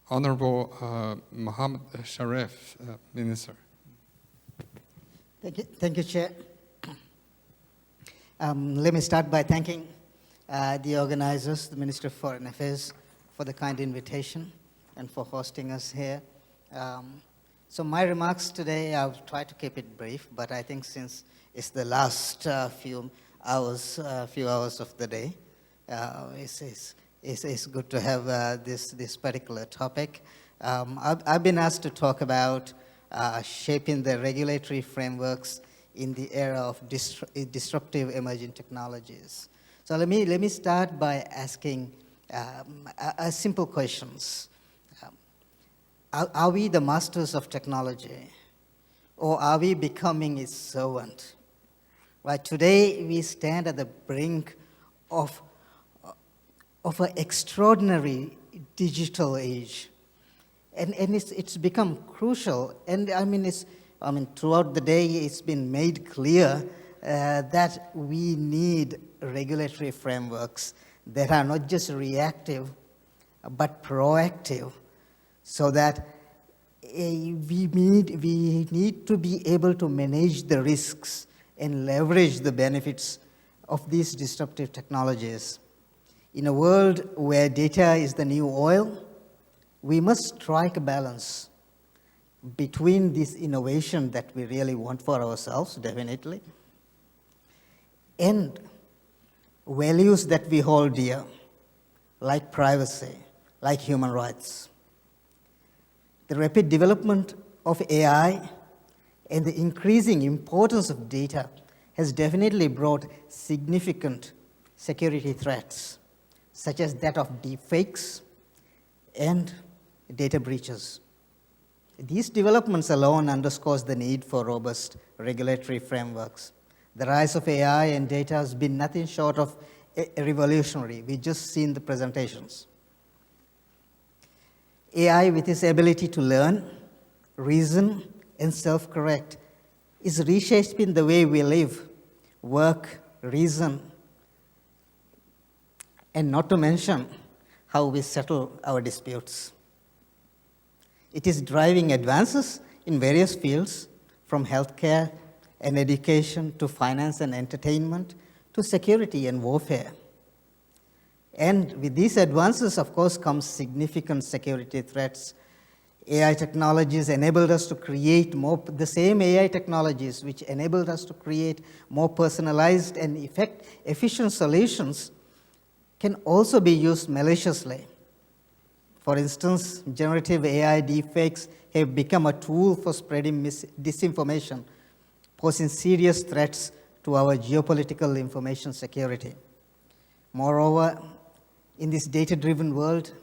Honorable Mohammed Sharif, Minister. Thank you, Chair. Let me start by thanking the organizers, the Minister of Foreign Affairs, for the kind invitation and for hosting us here. So my remarks today, I'll try to keep it brief, but I think since it's the last few hours of the day, it's good to have this particular topic. I've been asked to talk about shaping the regulatory frameworks in the era of disruptive emerging technologies. So let me start by asking a simple questions. Are we the masters of technology, or are we becoming its servant? Right, today we stand at the brink of an extraordinary digital age, and it's become crucial. And throughout the day it's been made clear that we need regulatory frameworks that are not just reactive but proactive, so that we need to be able to manage the risks and leverage the benefits of these disruptive technologies. In a world where data is the new oil, we must strike a balance between this innovation that we really want for ourselves, definitely, and values that we hold dear, like privacy, like human rights. The rapid development of AI and the increasing importance of data has definitely brought significant security threats, such as that of deepfakes and data breaches. These developments alone underscores the need for robust regulatory frameworks. The rise of AI and data has been nothing short of revolutionary. We just seen the presentations. AI, with its ability to learn, reason, and self-correct, is reshaping the way we live, work, reason, and not to mention how we settle our disputes. It is driving advances in various fields, from healthcare and education to finance and entertainment to security and warfare. And with these advances, of course, comes significant security threats. AI technologies enabled us to create more, the same AI technologies which enabled us to create more personalized and efficient solutions can also be used maliciously. For instance, generative AI deepfakes have become a tool for spreading disinformation, posing serious threats to our geopolitical information security. Moreover, in this data-driven world,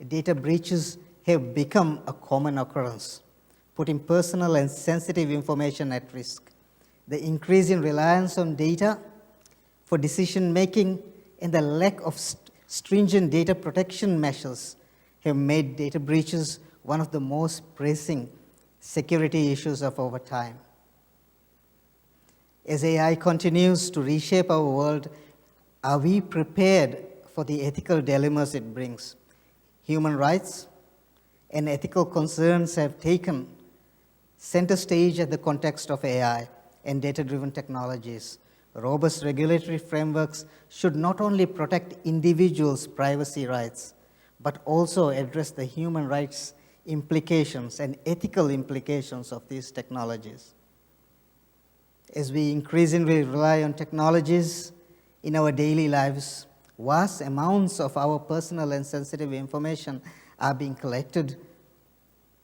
data breaches have become a common occurrence, putting personal and sensitive information at risk. The increasing reliance on data for decision-making and the lack of stringent data protection measures have made data breaches one of the most pressing security issues of our time. As AI continues to reshape our world, are we prepared for the ethical dilemmas it brings? Human rights and ethical concerns have taken center stage at the context of AI and data-driven technologies. Robust regulatory frameworks should not only protect individuals' privacy rights, but also address the human rights implications and ethical implications of these technologies. As we increasingly rely on technologies in our daily lives, vast amounts of our personal and sensitive information are being collected,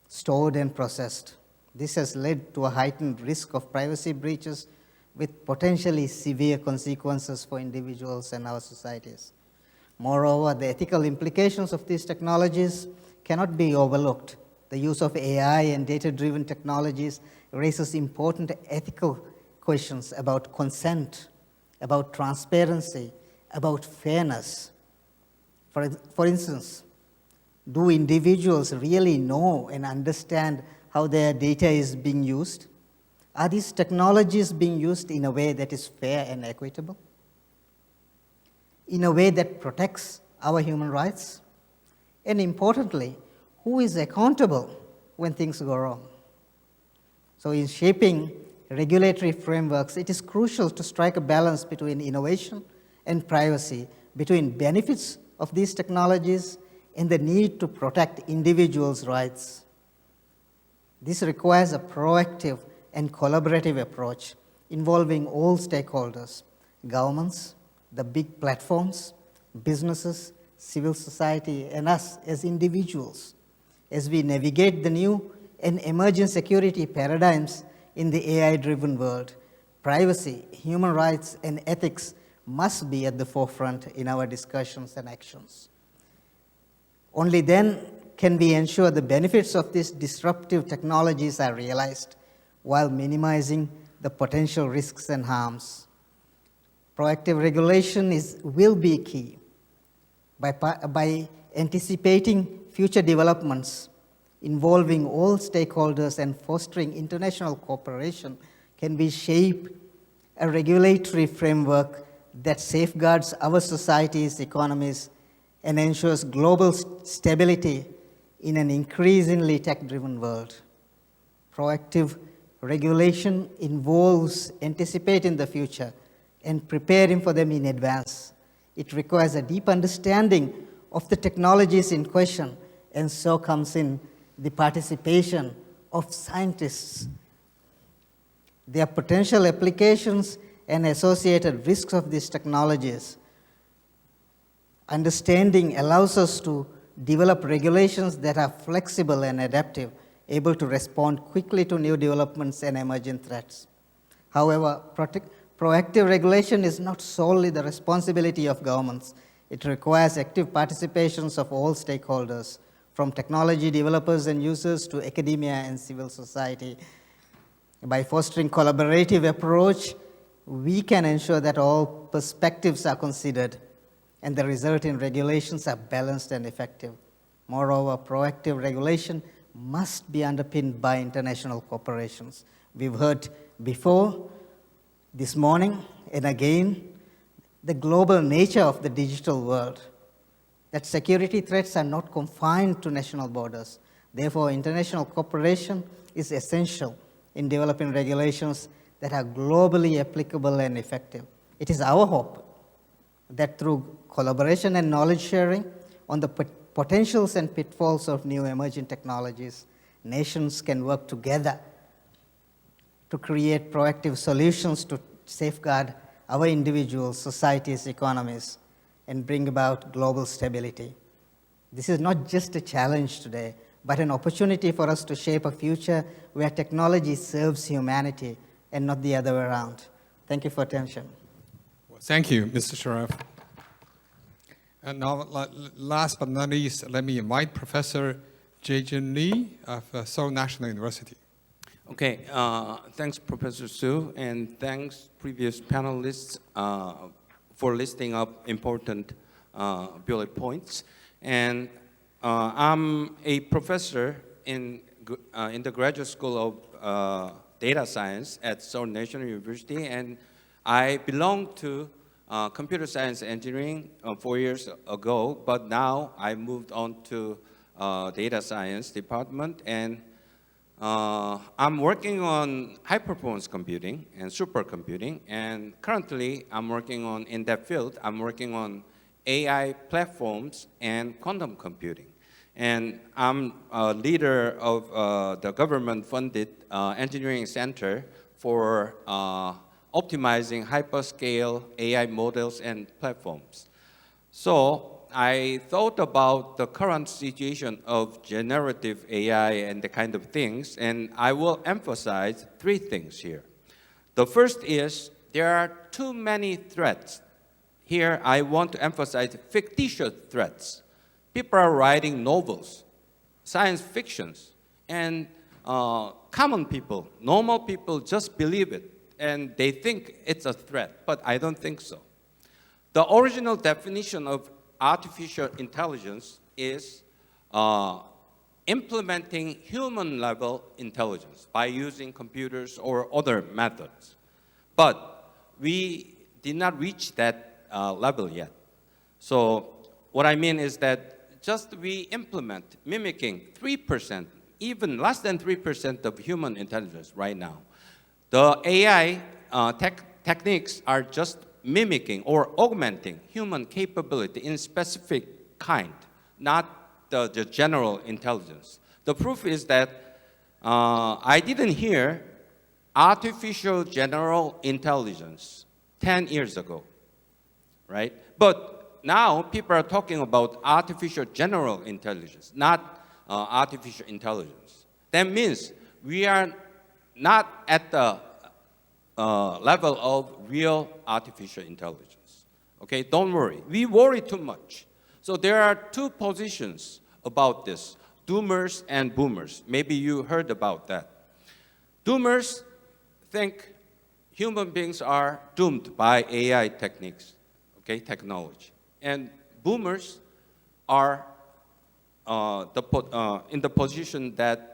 stored, and processed. This has led to a heightened risk of privacy breaches with potentially severe consequences for individuals and our societies. Moreover, the ethical implications of these technologies cannot be overlooked. The use of AI and data-driven technologies raises important ethical questions about consent, about transparency, about fairness. For instance, do individuals really know and understand how their data is being used? Are these technologies being used in a way that is fair and equitable? In a way that protects our human rights? And importantly, who is accountable when things go wrong? So in shaping regulatory frameworks, it is crucial to strike a balance between innovation and privacy, between benefits of these technologies and the need to protect individuals' rights. This requires a proactive and collaborative approach involving all stakeholders, governments, the big platforms, businesses, civil society, and us as individuals. As we navigate the new and emerging security paradigms in the AI-driven world, privacy, human rights, and ethics must be at the forefront in our discussions and actions. Only then can we ensure the benefits of these disruptive technologies are realized while minimizing the potential risks and harms. Proactive regulation will be key. By anticipating future developments, involving all stakeholders and fostering international cooperation, can we shape a regulatory framework that safeguards our societies, economies, and ensures global stability in an increasingly tech-driven world. Proactive regulation involves anticipating the future, and preparing for them in advance. It requires a deep understanding of the technologies in question, and so comes in the participation of scientists. Their potential applications and associated risks of these technologies. Understanding allows us to develop regulations that are flexible and adaptive, able to respond quickly to new developments and emerging threats. However, proactive regulation is not solely the responsibility of governments. It requires active participations of all stakeholders, from technology developers and users to academia and civil society. By fostering collaborative approach, we can ensure that all perspectives are considered and the resulting regulations are balanced and effective. Moreover, proactive regulation must be underpinned by international corporations. We've heard before this morning and again the global nature of the digital world, that security threats are not confined to national borders. Therefore, international cooperation is essential in developing regulations that are globally applicable and effective. It is our hope that through collaboration and knowledge sharing on the potentials and pitfalls of new emerging technologies, nations can work together to create proactive solutions to safeguard our individuals, societies, economies, and bring about global stability. This is not just a challenge today, but an opportunity for us to shape a future where technology serves humanity and not the other way around. Thank you for attention. Well, thank you, Mr. Sharaf. And now, last but not least, let me invite Professor Jae-Jun Lee of Seoul National University. Okay, thanks, Professor Su, and thanks, previous panelists, for listing up important bullet points. And I'm a professor in the Graduate School of Data Science at Seoul National University, and I belong to computer science engineering 4 years ago, but now I moved on to data science department, and I'm working on high-performance computing and supercomputing, and currently I'm working on, in that field, I'm working on AI platforms and quantum computing. And I'm a leader of the government-funded engineering center for optimizing hyperscale AI models and platforms. So I thought about the current situation of generative AI and the kind of things, and I will emphasize 3 things here. The first is there are too many threats. Here I want to emphasize fictitious threats. People are writing novels, science fictions, and common people, normal people just believe it, and they think it's a threat, but I don't think so. The original definition of artificial intelligence is implementing human-level intelligence by using computers or other methods. But we did not reach that level yet. So what I mean is that just we implement mimicking 3%, even less than 3% of human intelligence right now. The AI techniques are just mimicking or augmenting human capability in specific kind, not the general intelligence. The proof is that I didn't hear artificial general intelligence 10 years ago, right? But now people are talking about artificial general intelligence, not artificial intelligence. That means we are not at the level of real artificial intelligence. Okay, don't worry. We worry too much. So there are 2 positions about this, doomers and boomers. Maybe you heard about that. Doomers think human beings are doomed by AI techniques, okay, technology. And boomers are in the position that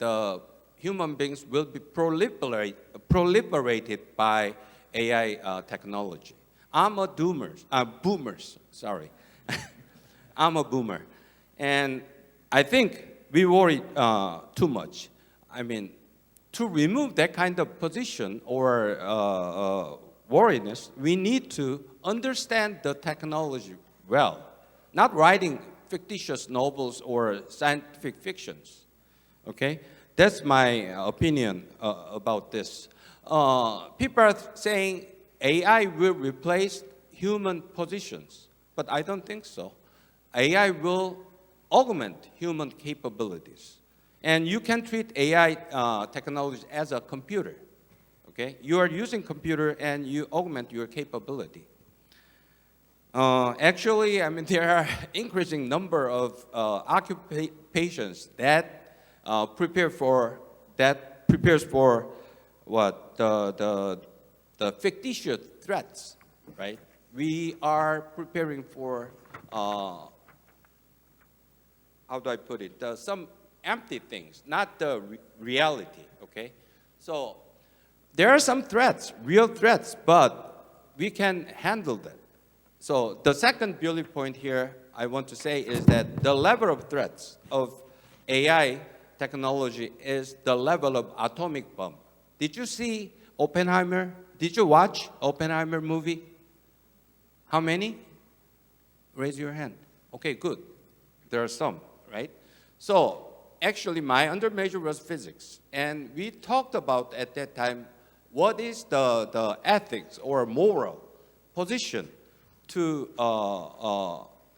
human beings will be proliferated by AI technology. I'm a boomers, sorry. I'm a boomer. And I think we worry too much. I mean, to remove that kind of position or worriness, we need to understand the technology well, not writing fictitious novels or scientific fictions. Okay, that's my opinion about this. People are saying AI will replace human positions, but I don't think so. AI will augment human capabilities. And you can treat AI technology as a computer. Okay? You are using computer and you augment your capability. Actually, I mean, there are increasing number of occupations that prepares for what the fictitious threats, right? We are preparing for how do I put it? Some empty things, not the reality. Okay, so there are some threats, real threats, but we can handle them. So the second bullet point here I want to say is that the level of threats of AI technology is the level of atomic bomb. Did you see Oppenheimer? Did you watch Oppenheimer movie? How many? Raise your hand. Okay, good. There are some, right? So actually my undermajor was physics, and we talked about at that time what is the ethics or moral position to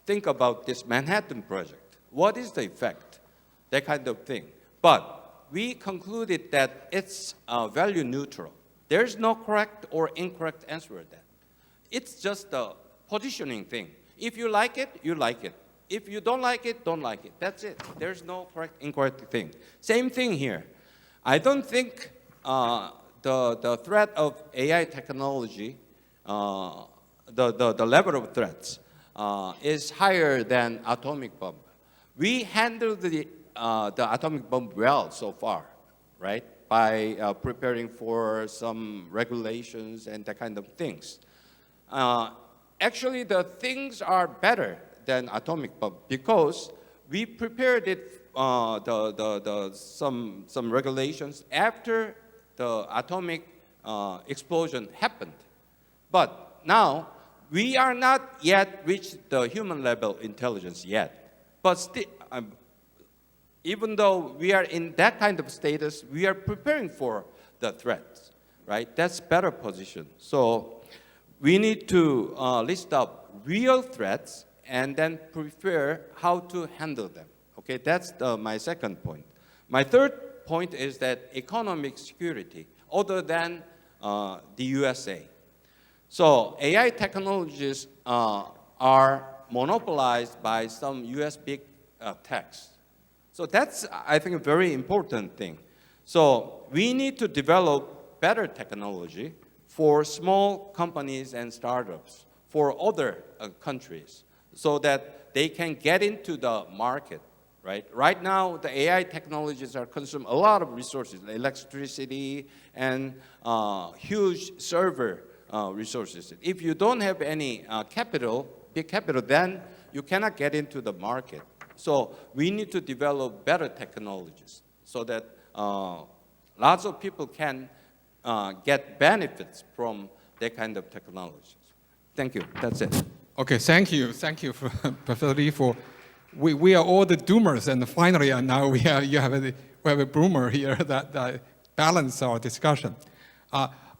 think about this Manhattan Project. What is the effect? That kind of thing. But we concluded that it's value neutral. There's no correct or incorrect answer to that. It's just a positioning thing. If you like it, you like it. If you don't like it, don't like it. That's it. There's no correct, incorrect thing. Same thing here. I don't think the threat of AI technology, the level of threats, is higher than atomic bomb. We handled the atomic bomb well so far, right? By preparing for some regulations and that kind of things. Actually, the things are better than atomic bomb because we prepared it some regulations after the atomic explosion happened. But now we are not yet reached the human level intelligence yet. But still, even though we are in that kind of status, we are preparing for the threats, right? That's better position. So we need to list up real threats and then prepare how to handle them. Okay, that's my second point. My third point is that economic security, other than the USA. So AI technologies are monopolized by some US big techs. So that's, I think, a very important thing. So we need to develop better technology for small companies and startups, for other countries, so that they can get into the market, right? Right now, the AI technologies are consume a lot of resources, electricity and huge server resources. If you don't have any capital, big capital, then you cannot get into the market. So we need to develop better technologies so that lots of people can get benefits from that kind of technologies. Thank you. That's it. Okay, thank you. Thank you, for, Professor Lee, for we are all the doomers, and finally now we have a boomer here that balance our discussion.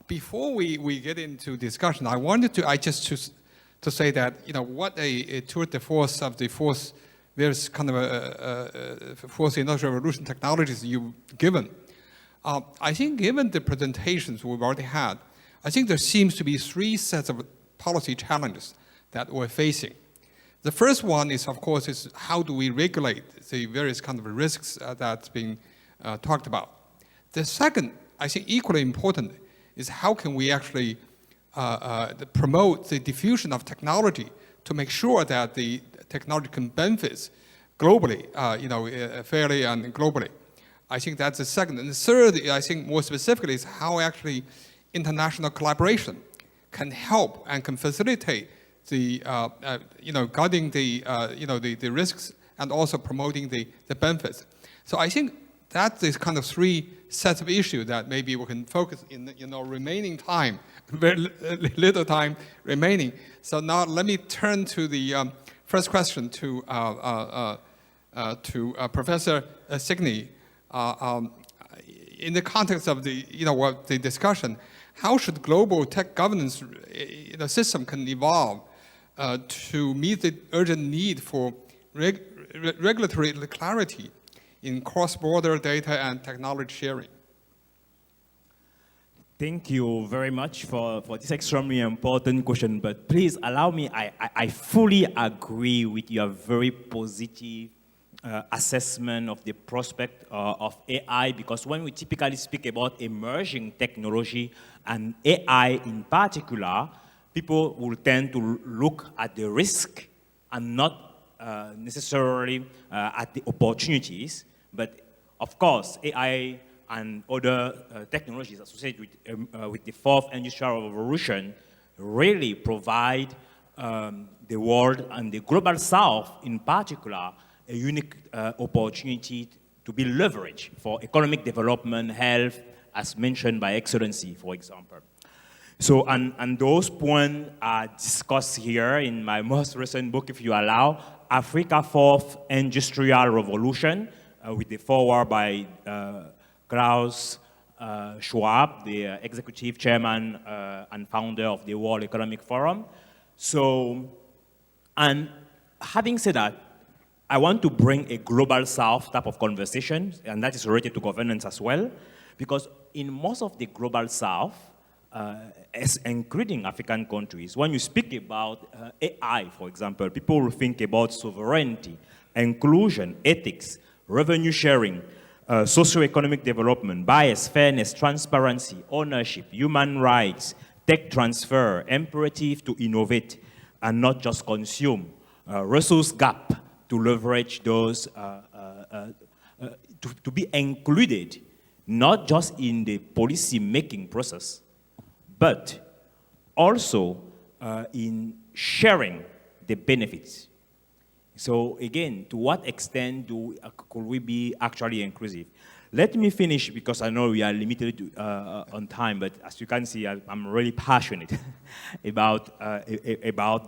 Before we get into discussion, I wanted to say that what a tour de force of the various kind of fourth industrial revolution technologies you've given. I think given the presentations we've already had, I think there seems to be three sets of policy challenges that we're facing. The first one is, of course, is how do we regulate the various kind of risks that's being talked about. The second, I think equally important, is how can we actually promote the diffusion of technology to make sure that the technology can benefit globally, fairly and globally. I think that's the second. And the third, I think more specifically, is how actually international collaboration can help and can facilitate the, guarding the risks and also promoting the benefits. So I think that's this kind of three sets of issues that maybe we can focus in our remaining time, very little time remaining. So now let me turn to the first question to Professor Signy. In the context of the discussion, how should global tech governance system can evolve to meet the urgent need for regulatory clarity in cross-border data and technology sharing? Thank you very much for this extremely important question, but please allow me, I fully agree with your very positive assessment of the prospect of AI, because when we typically speak about emerging technology and AI in particular, people will tend to look at the risk and not necessarily at the opportunities. But of course, AI and other technologies associated with the fourth industrial revolution really provide the world and the global south in particular a unique opportunity to be leveraged for economic development, health, as mentioned by Excellency, for example. So, and those points are discussed here in my most recent book, if you allow, Africa Fourth Industrial Revolution, with the foreword by Klaus Schwab, the executive chairman and founder of the World Economic Forum. So, and having said that, I want to bring a global south type of conversation, and that is related to governance as well, because in most of the global south, including African countries, when you speak about AI, for example, people will think about sovereignty, inclusion, ethics, revenue sharing, socio-economic development, bias, fairness, transparency, ownership, human rights, tech transfer, imperative to innovate and not just consume, resource gap to leverage those, to be included, not just in the policy-making process, but also in sharing the benefits. So again, to what extent could we be actually inclusive? Let me finish, because I know we are limited on time, but as you can see, I'm really passionate about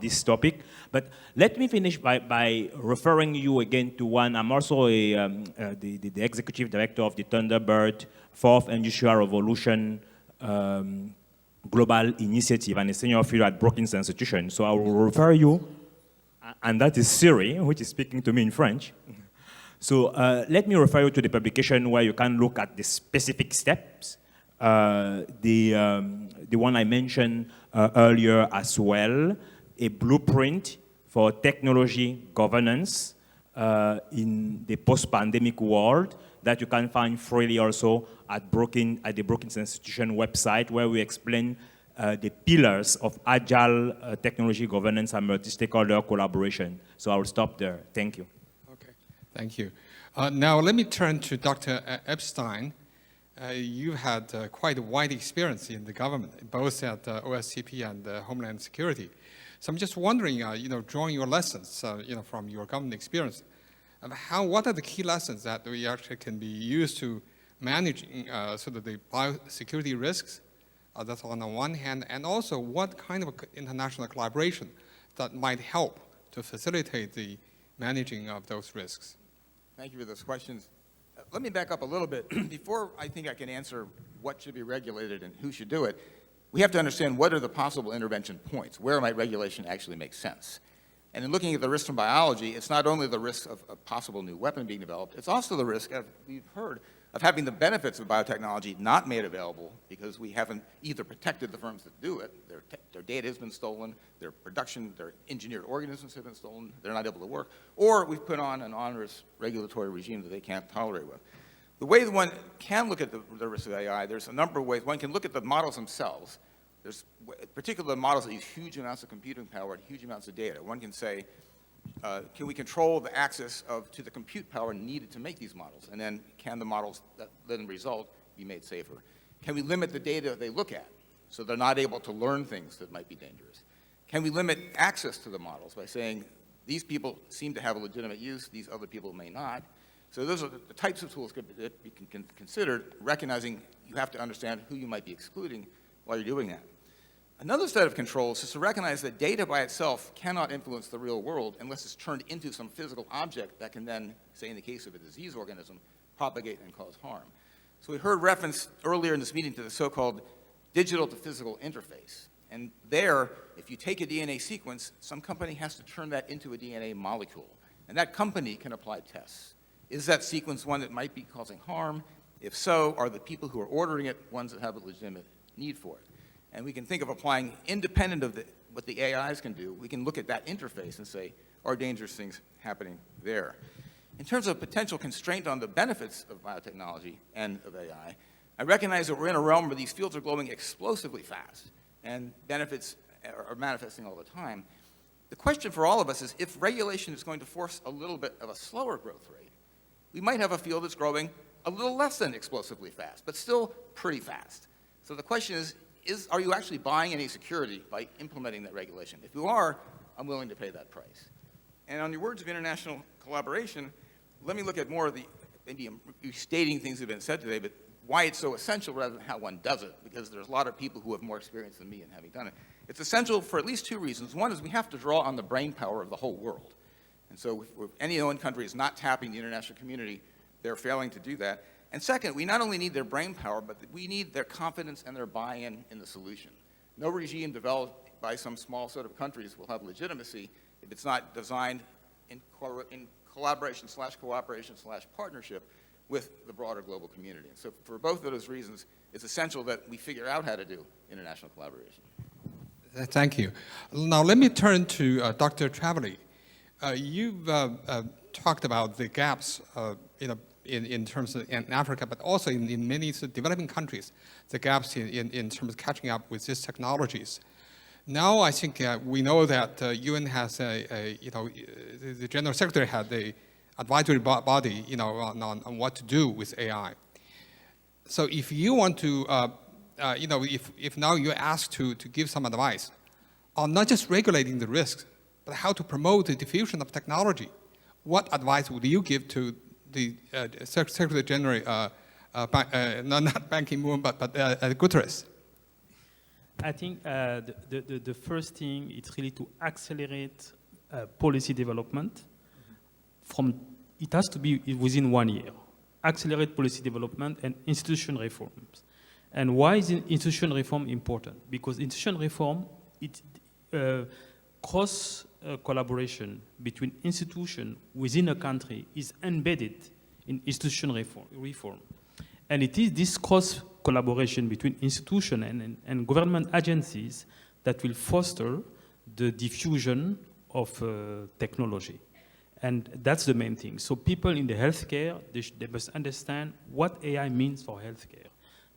this topic. But let me finish by referring you again to one. I'm also the executive director of the Thunderbird Fourth Industrial Revolution Global Initiative and a senior fellow at Brookings Institution. So I will refer you, and that is Siri, which is speaking to me in French. So let me refer you to the publication where you can look at the specific steps. The one I mentioned earlier as well, a blueprint for technology governance in the post-pandemic world that you can find freely also at the Brookings Institution website, where we explain the pillars of agile technology governance and multi-stakeholder collaboration. So I will stop there. Thank you. Thank you. Now let me turn to Dr. Epstein. You had quite a wide experience in the government, both at OSCP and Homeland Security. So I'm just wondering, drawing your lessons, from your government experience, what are the key lessons that we actually can be used to managing sort of the biosecurity risks? That's on the one hand, and also what kind of international collaboration that might help to facilitate the managing of those risks? Thank you for those questions. Let me back up a little bit. Before I think I can answer what should be regulated and who should do it, we have to understand what are the possible intervention points. Where might regulation actually make sense? And in looking at the risks from biology, it's not only the risk of a possible new weapon being developed, it's also the risk, as we've heard, of having the benefits of biotechnology not made available because we haven't either protected the firms that do it, their data has been stolen, their production, their engineered organisms have been stolen, they're not able to work, or we've put on an onerous regulatory regime that they can't tolerate with. The way that one can look at the risk of AI, there's a number of ways. One can look at the models themselves. There's particular models that use huge amounts of computing power and huge amounts of data. One can say, can we control the access to the compute power needed to make these models? And then can the models that then result be made safer? Can we limit the data they look at so they're not able to learn things that might be dangerous? Can we limit access to the models by saying these people seem to have a legitimate use, these other people may not? So those are the types of tools that we can consider, recognizing you have to understand who you might be excluding while you're doing that. Another set of controls is to recognize that data by itself cannot influence the real world unless it's turned into some physical object that can then, say in the case of a disease organism, propagate and cause harm. So we heard reference earlier in this meeting to the so-called digital to physical interface. And there, if you take a DNA sequence, some company has to turn that into a DNA molecule. And that company can apply tests. Is that sequence one that might be causing harm? If so, are the people who are ordering it ones that have a legitimate need for it? And we can think of applying, independent of what the AIs can do, we can look at that interface and say, are dangerous things happening there? In terms of potential constraint on the benefits of biotechnology and of AI, I recognize that we're in a realm where these fields are growing explosively fast, and benefits are manifesting all the time. The question for all of us is, if regulation is going to force a little bit of a slower growth rate, we might have a field that's growing a little less than explosively fast, but still pretty fast. So the question is, are you actually buying any security by implementing that regulation? If you are, I'm willing to pay that price. And on your words of international collaboration, let me look at more of the, maybe I'm restating things that have been said today, but why it's so essential rather than how one does it, because there's a lot of people who have more experience than me in having done it. It's essential for at least two reasons. One is we have to draw on the brain power of the whole world. And so if any one country is not tapping the international community, they're failing to do that. And second, we not only need their brain power, but we need their confidence and their buy-in in the solution. No regime developed by some small set of countries will have legitimacy if it's not designed in collaboration/cooperation/partnership with the broader global community. And so for both of those reasons, it's essential that we figure out how to do international collaboration. Thank you. Now let me turn to Dr. Travely. You've talked about the gaps in terms of in Africa, but also in many developing countries, the gaps in terms of catching up with these technologies. Now I think we know that UN has the General Secretary had the advisory body, on what to do with AI. So if you want to, if now you're asked to give some advice on not just regulating the risks, but how to promote the diffusion of technology, what advice would you give to the Secretary General, not Ban Ki-moon, but Guterres? I think the first thing is really to accelerate policy development. It has to be within 1 year. Accelerate policy development and institution reforms. And why is institution reform important? Because institution reform, cross collaboration between institutions within a country is embedded in institution reform. And it is this cross collaboration between institutions and government agencies that will foster the diffusion of technology. And that's the main thing. So people in the healthcare, they must understand what AI means for healthcare.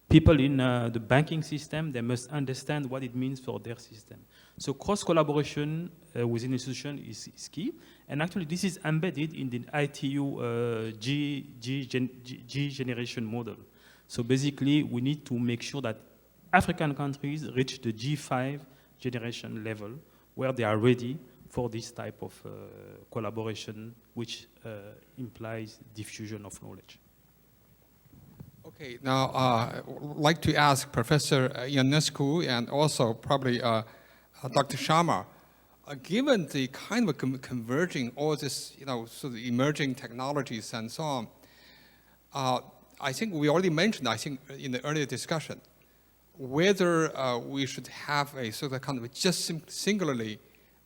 People in the banking system, they must understand what it means for their system. So cross-collaboration within institutions is key. And actually, this is embedded in the ITU G generation model. So basically, we need to make sure that African countries reach the G5 generation level, where they are ready for this type of collaboration, which implies diffusion of knowledge. Okay, now I'd like to ask Professor Ionescu and also probably Dr. Sharma, given the kind of converging all this, sort of emerging technologies and so on, I think we already mentioned, in the earlier discussion, whether we should have a sort of kind of just singularly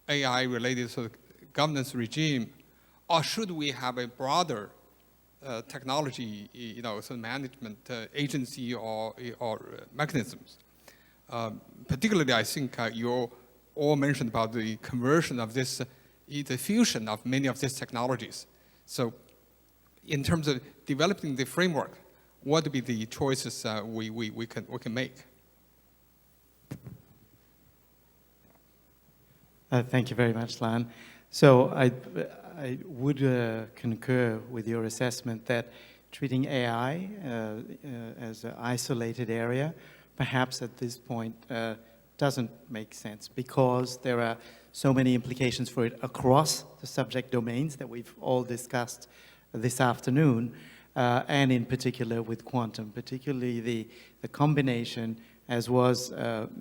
AI-related sort of governance regime, or should we have a broader technology, sort of management agency or mechanisms? Particularly, I think you all mentioned about the conversion of this, the fusion of many of these technologies. So, in terms of developing the framework, what would be the choices we can make? Thank you very much, Lan. So I would concur with your assessment that treating AI as an isolated area, perhaps at this point, doesn't make sense because there are so many implications for it across the subject domains that we've all discussed this afternoon, and in particular with quantum, particularly the combination, as was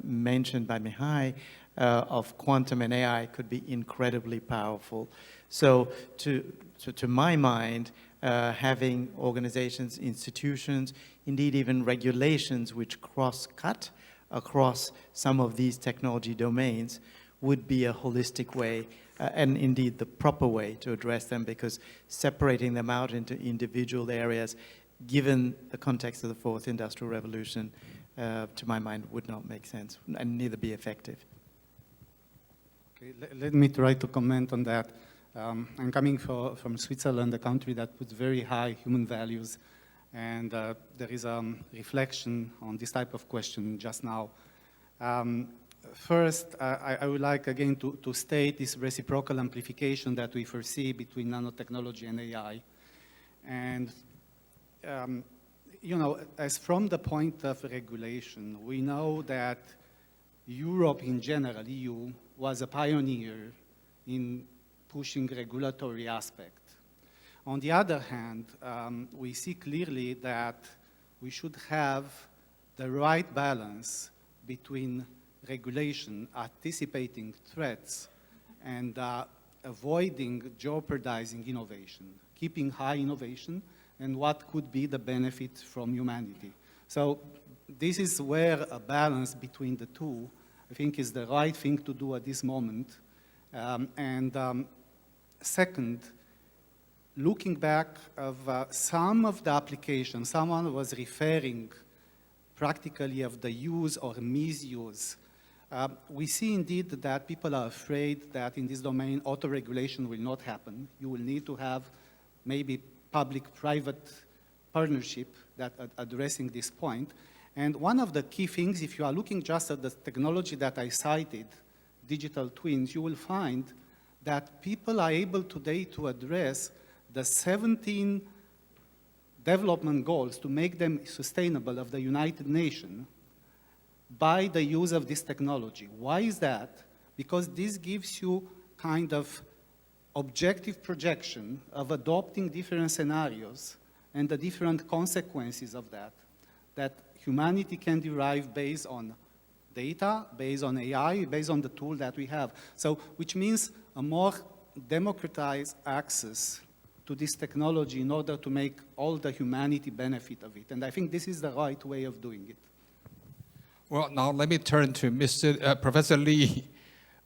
mentioned by Mihai, of quantum and AI could be incredibly powerful. So to my mind, having organizations, institutions, indeed even regulations which cross-cut across some of these technology domains would be a holistic way and indeed the proper way to address them, because separating them out into individual areas, given the context of the fourth industrial revolution, to my mind, would not make sense and neither be effective. Okay, let me try to comment on that. I'm coming from Switzerland, a country that puts very high human values, and there is a reflection on this type of question just now. First, I would like again to state this reciprocal amplification that we foresee between nanotechnology and AI. And, you know, as from the point of regulation, we know that Europe in general, EU, was a pioneer in pushing regulatory aspect. On the other hand, we see clearly that we should have the right balance between regulation, anticipating threats, and avoiding jeopardizing innovation, keeping high innovation, and what could be the benefit from humanity. So this is where a balance between the two, I think, is the right thing to do at this moment. Second, looking back of some of the applications, someone was referring practically of the use or misuse. We see indeed that people are afraid that in this domain, auto-regulation will not happen. You will need to have maybe public-private partnership that addressing this point. And one of the key things, if you are looking just at the technology that I cited, digital twins, you will find that people are able today to address the 17 development goals to make them sustainable of the United Nations by the use of this technology. Why is that? Because this gives you kind of objective projection of adopting different scenarios and the different consequences of that humanity can derive based on data, based on AI, based on the tool that we have. So, which means a more democratized access to this technology in order to make all the humanity benefit of it. And I think this is the right way of doing it. Well, now let me turn to Professor Lee.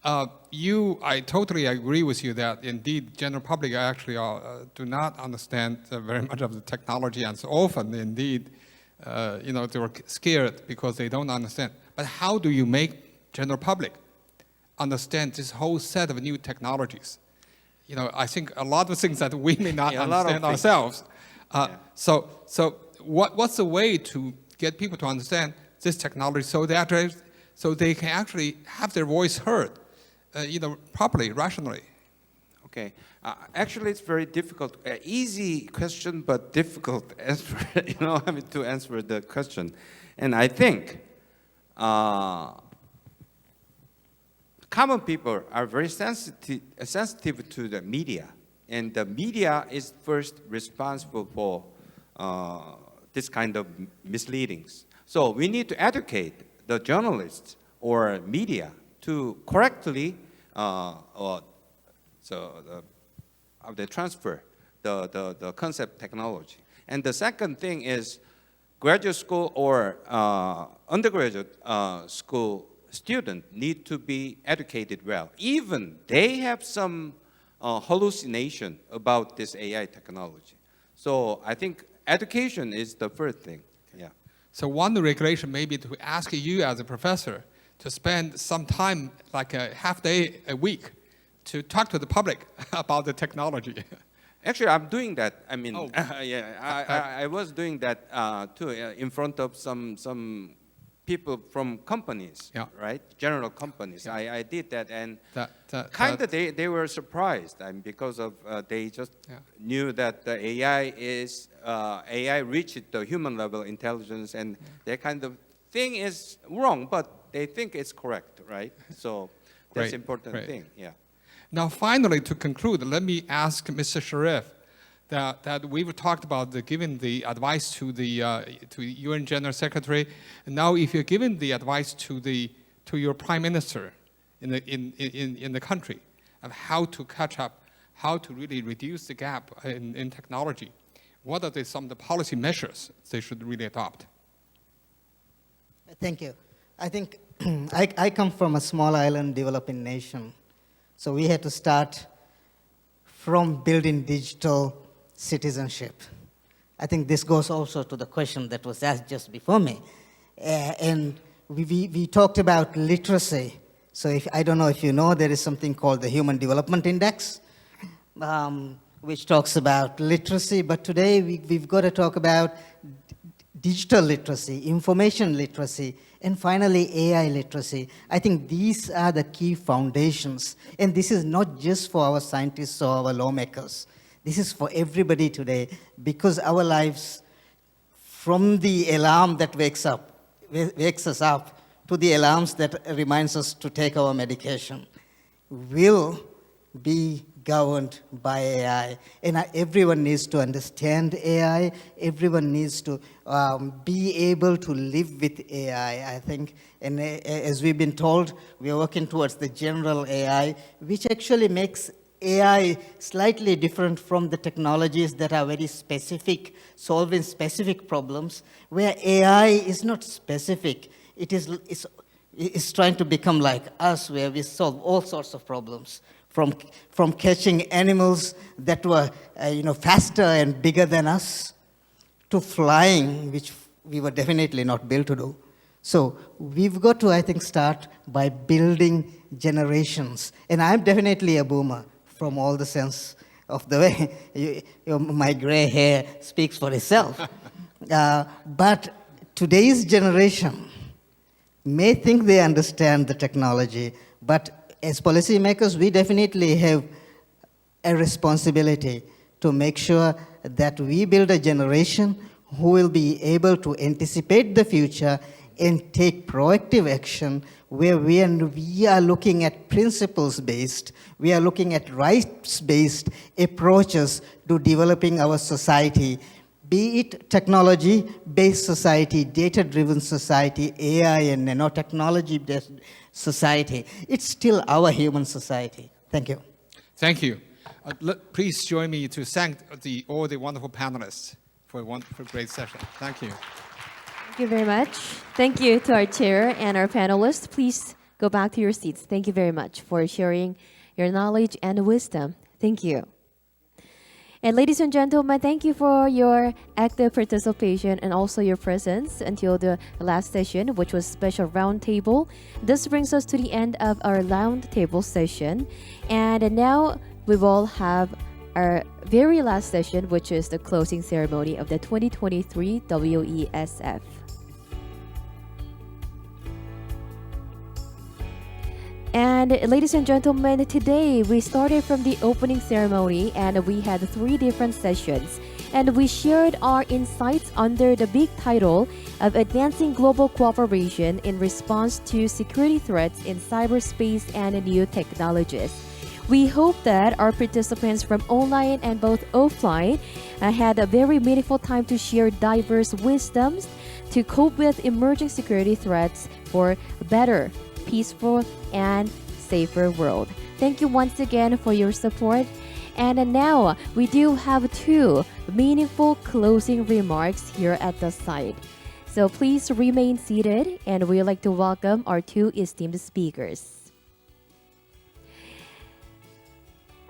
I totally agree with you that indeed general public actually do not understand very much of the technology, and so often indeed, they were scared because they don't understand. But how do you make general public understand this whole set of new technologies? I think a lot of things that we may not understand ourselves. So what's the way to get people to understand this technology so they can actually have their voice heard, properly, rationally? Okay. Actually, it's very difficult. Easy question, but difficult answer, to answer the question. And I think common people are very sensitive to the media. And the media is first responsible for this kind of misleadings. So we need to educate the journalists or media to correctly transfer the concept technology. And the second thing is graduate school or undergraduate school students need to be educated well. Even they have some hallucination about this AI technology. So I think education is the first thing. Yeah. So one regulation may be to ask you as a professor to spend some time, like a half day a week, to talk to the public about the technology. Actually, I'm doing that. I mean, Oh. I was doing that too in front of some people from companies, Yeah. right? General companies. Yeah. I did that, and Kind of they were surprised, because of they just knew that the AI reached the human level intelligence, and that kind of thing is wrong, but they think it's correct, right? So that's Great, important great. thing. Yeah. Now, finally, to conclude, let me ask Mr. Sharif that we've talked about giving the advice to the to UN General Secretary. And now, if you're giving the advice to your Prime Minister in the country of how to catch up, how to really reduce the gap in technology, what are some of the policy measures they should really adopt? Thank you. I think I come from a small island developing nation. So we had to start from building digital citizenship. I think this goes also to the question that was asked just before me. And we talked about literacy. So I don't know if you know, there is something called the Human Development Index, which talks about literacy. But today we've got to talk about digital literacy, information literacy, and finally AI literacy. I think these are the key foundations. And this is not just for our scientists or our lawmakers. This is for everybody today, because our lives, from the alarm that wakes us up to the alarms that reminds us to take our medication, will be governed by AI. And everyone needs to understand AI. Everyone needs to be able to live with AI, I think. And as we've been told, we are working towards the general AI, which actually makes AI slightly different from the technologies that are very specific, solving specific problems, where AI is not specific. It's trying to become like us, where we solve all sorts of problems, from catching animals that were faster and bigger than us, to flying, which we were definitely not built to do. So we've got to, I think, start by building generations. And I'm definitely a boomer, from all the sense of the way my gray hair speaks for itself. But today's generation may think they understand the technology, but as policymakers, we definitely have a responsibility to make sure that we build a generation who will be able to anticipate the future and take proactive action, where we are looking at principles-based, we are looking at rights-based approaches to developing our society, be it technology-based society, data-driven society, AI and nanotechnology-based society. It's still our human society. Thank you. Thank you. Please join me to thank all the wonderful panelists for a great session. Thank you. Thank you very much. Thank you to our chair and our panelists. Please go back to your seats. Thank you very much for sharing your knowledge and wisdom. Thank you. And ladies and gentlemen, thank you for your active participation and also your presence until the last session, which was special roundtable. This brings us to the end of our roundtable session. And now we will have our very last session, which is the closing ceremony of the 2023 WESF. And ladies and gentlemen, today we started from the opening ceremony and we had 3 different sessions. And we shared our insights under the big title of Advancing Global Cooperation in Response to Security Threats in Cyberspace and New Technologies. We hope that our participants from online and both offline had a very meaningful time to share diverse wisdoms to cope with emerging security threats for a better, peaceful, and safer world. Thank you once again for your support. And now we do have 2 meaningful closing remarks here at the site. So please remain seated, and we'd like to welcome our 2 esteemed speakers.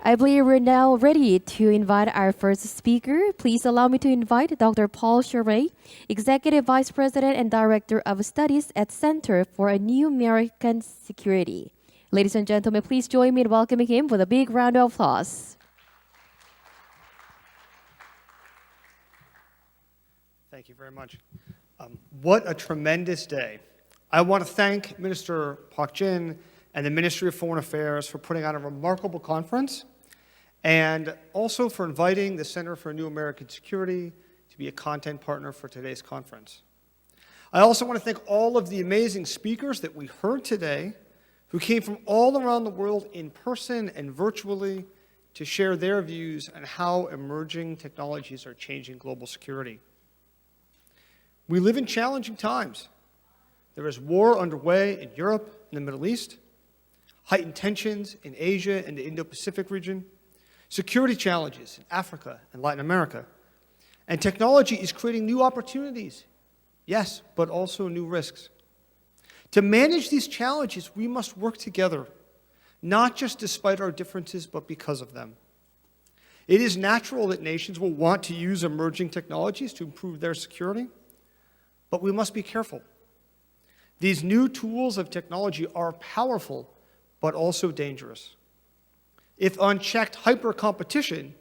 I believe we're now ready to invite our first speaker. Please allow me to invite Dr. Paul Charest, Executive Vice President and Director of Studies at Center for a New American Security. Ladies and gentlemen, please join me in welcoming him with a big round of applause. Thank you very much. What a tremendous day. I want to thank Minister Park Jin and the Ministry of Foreign Affairs for putting on a remarkable conference, and also for inviting the Center for New American Security to be a content partner for today's conference. I also want to thank all of the amazing speakers that we heard today, who came from all around the world in person and virtually to share their views on how emerging technologies are changing global security. We live in challenging times. There is war underway in Europe and the Middle East, heightened tensions in Asia and the Indo-Pacific region, security challenges in Africa and Latin America, and technology is creating new opportunities, yes, but also new risks. To manage these challenges, we must work together, not just despite our differences, but because of them. It is natural that nations will want to use emerging technologies to improve their security, but we must be careful. These new tools of technology are powerful, but also dangerous. If unchecked, hyper-competition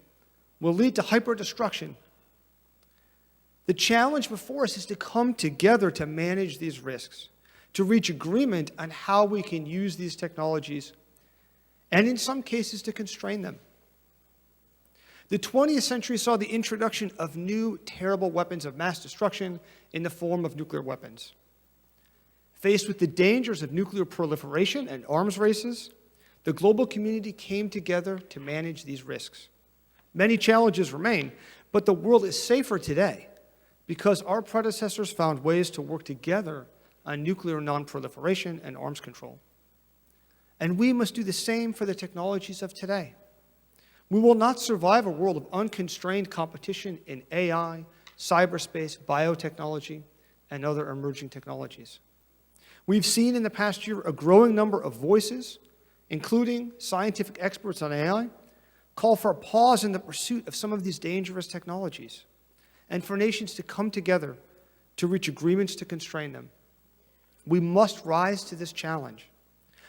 will lead to hyper-destruction. The challenge before us is to come together to manage these risks, to reach agreement on how we can use these technologies, and in some cases to constrain them. The 20th century saw the introduction of new terrible weapons of mass destruction in the form of nuclear weapons. Faced with the dangers of nuclear proliferation and arms races, the global community came together to manage these risks. Many challenges remain, but the world is safer today because our predecessors found ways to work together on nuclear non-proliferation and arms control. And we must do the same for the technologies of today. We will not survive a world of unconstrained competition in AI, cyberspace, biotechnology, and other emerging technologies. We've seen in the past year a growing number of voices, including scientific experts on AI, call for a pause in the pursuit of some of these dangerous technologies, and for nations to come together to reach agreements to constrain them. We must rise to this challenge.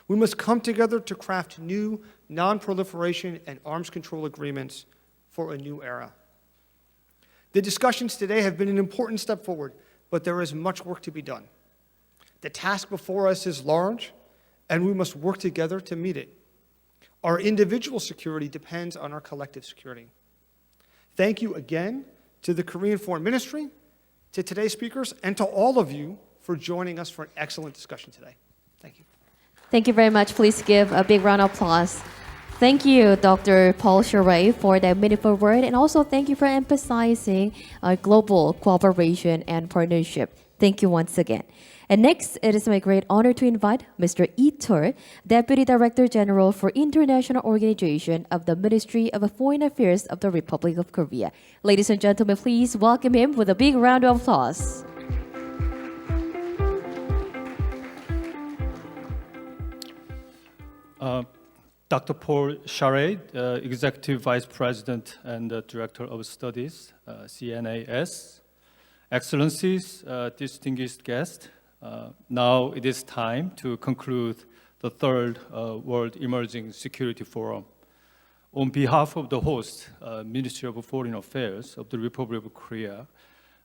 We must come together to craft new non-proliferation and arms control agreements for a new era. The discussions today have been an important step forward, but there is much work to be done. The task before us is large, and we must work together to meet it. Our individual security depends on our collective security. Thank you again to the Korean Foreign Ministry, to today's speakers, and to all of you for joining us for an excellent discussion today. Thank you. Thank you very much. Please give a big round of applause. Thank you, Dr. Paul Charest, for that meaningful word, and also thank you for emphasizing global cooperation and partnership. Thank you once again. And next, it is my great honor to invite Mr. Lee Tur, Deputy Director General for International Organization of the Ministry of Foreign Affairs of the Republic of Korea. Ladies and gentlemen, please welcome him with a big round of applause. Dr. Paul Charest, Executive Vice President and Director of Studies, CNAS. Excellencies, distinguished guests, now it is time to conclude the third World Emerging Security Forum. On behalf of the host, Ministry of Foreign Affairs of the Republic of Korea,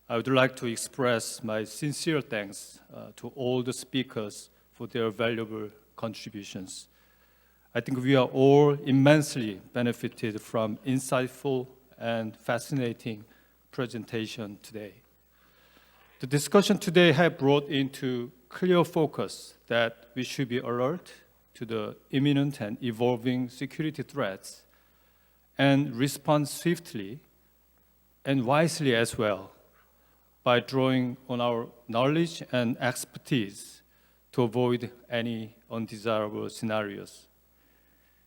I would like to express my sincere thanks to all the speakers for their valuable contributions. I think we are all immensely benefited from insightful and fascinating presentation today. The discussion today has brought into clear focus that we should be alert to the imminent and evolving security threats and respond swiftly and wisely as well by drawing on our knowledge and expertise to avoid any undesirable scenarios.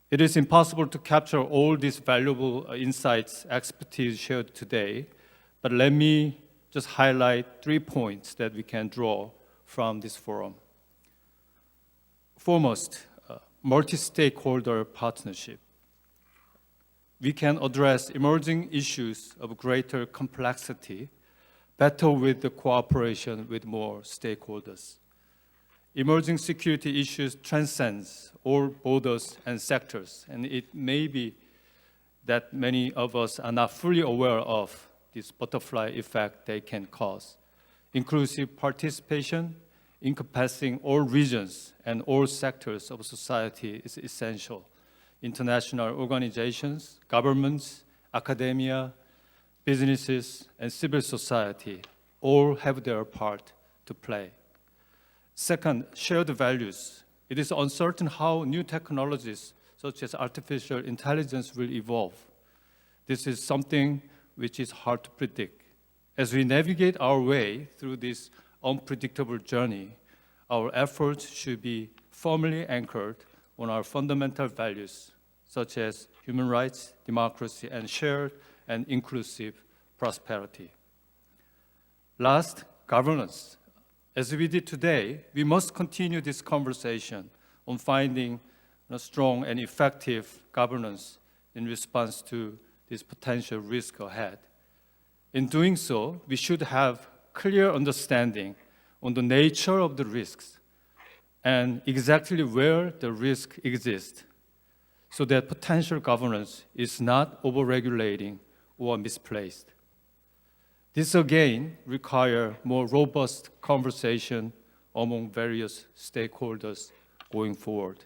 It is impossible to capture all these valuable insights, expertise shared today, but let me just highlight 3 points that we can draw from this forum. Foremost, multi-stakeholder partnership. We can address emerging issues of greater complexity better with the cooperation with more stakeholders. Emerging security issues transcends all borders and sectors, and it may be that many of us are not fully aware of this butterfly effect they can cause. Inclusive participation, encompassing all regions and all sectors of society is essential. International organizations, governments, academia, businesses, and civil society all have their part to play. Second, shared values. It is uncertain how new technologies such as artificial intelligence, will evolve. This is something which is hard to predict. As we navigate our way through this unpredictable journey, our efforts should be firmly anchored on our fundamental values, such as human rights, democracy, and shared and inclusive prosperity. Last, governance. As we did today, we must continue this conversation on finding a strong and effective governance in response to this potential risk ahead. In doing so, we should have clear understanding on the nature of the risks and exactly where the risk exists, so that potential governance is not overregulating or misplaced. This again requires more robust conversation among various stakeholders going forward.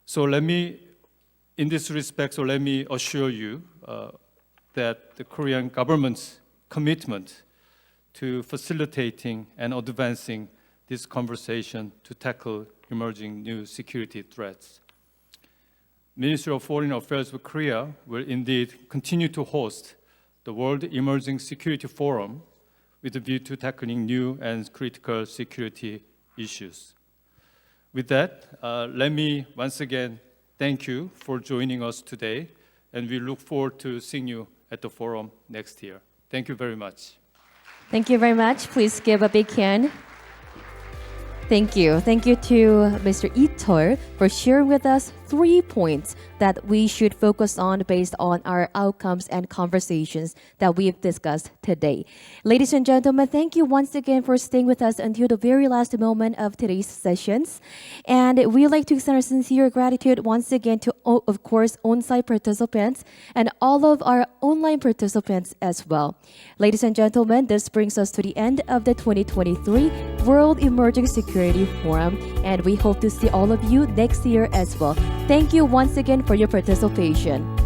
So in this respect, let me assure you that the Korean government's commitment to facilitating and advancing this conversation to tackle emerging new security threats. Ministry of Foreign Affairs of Korea will indeed continue to host the World Emerging Security Forum with a view to tackling new and critical security issues. With that, let me once again thank you for joining us today, and we look forward to seeing you at the forum next year. Thank you very much. Thank you very much. Please give a big hand. Thank you. Thank you to Mr. Ito for sharing with us 3 points that we should focus on based on our outcomes and conversations that we've discussed today. Ladies and gentlemen, thank you once again for staying with us until the very last moment of today's sessions. And we'd like to extend our sincere gratitude once again to, of course, on-site participants and all of our online participants as well. Ladies and gentlemen, this brings us to the end of the 2023 World Emerging Security Forum, and we hope to see all of you next year as well. Thank you once again for your participation.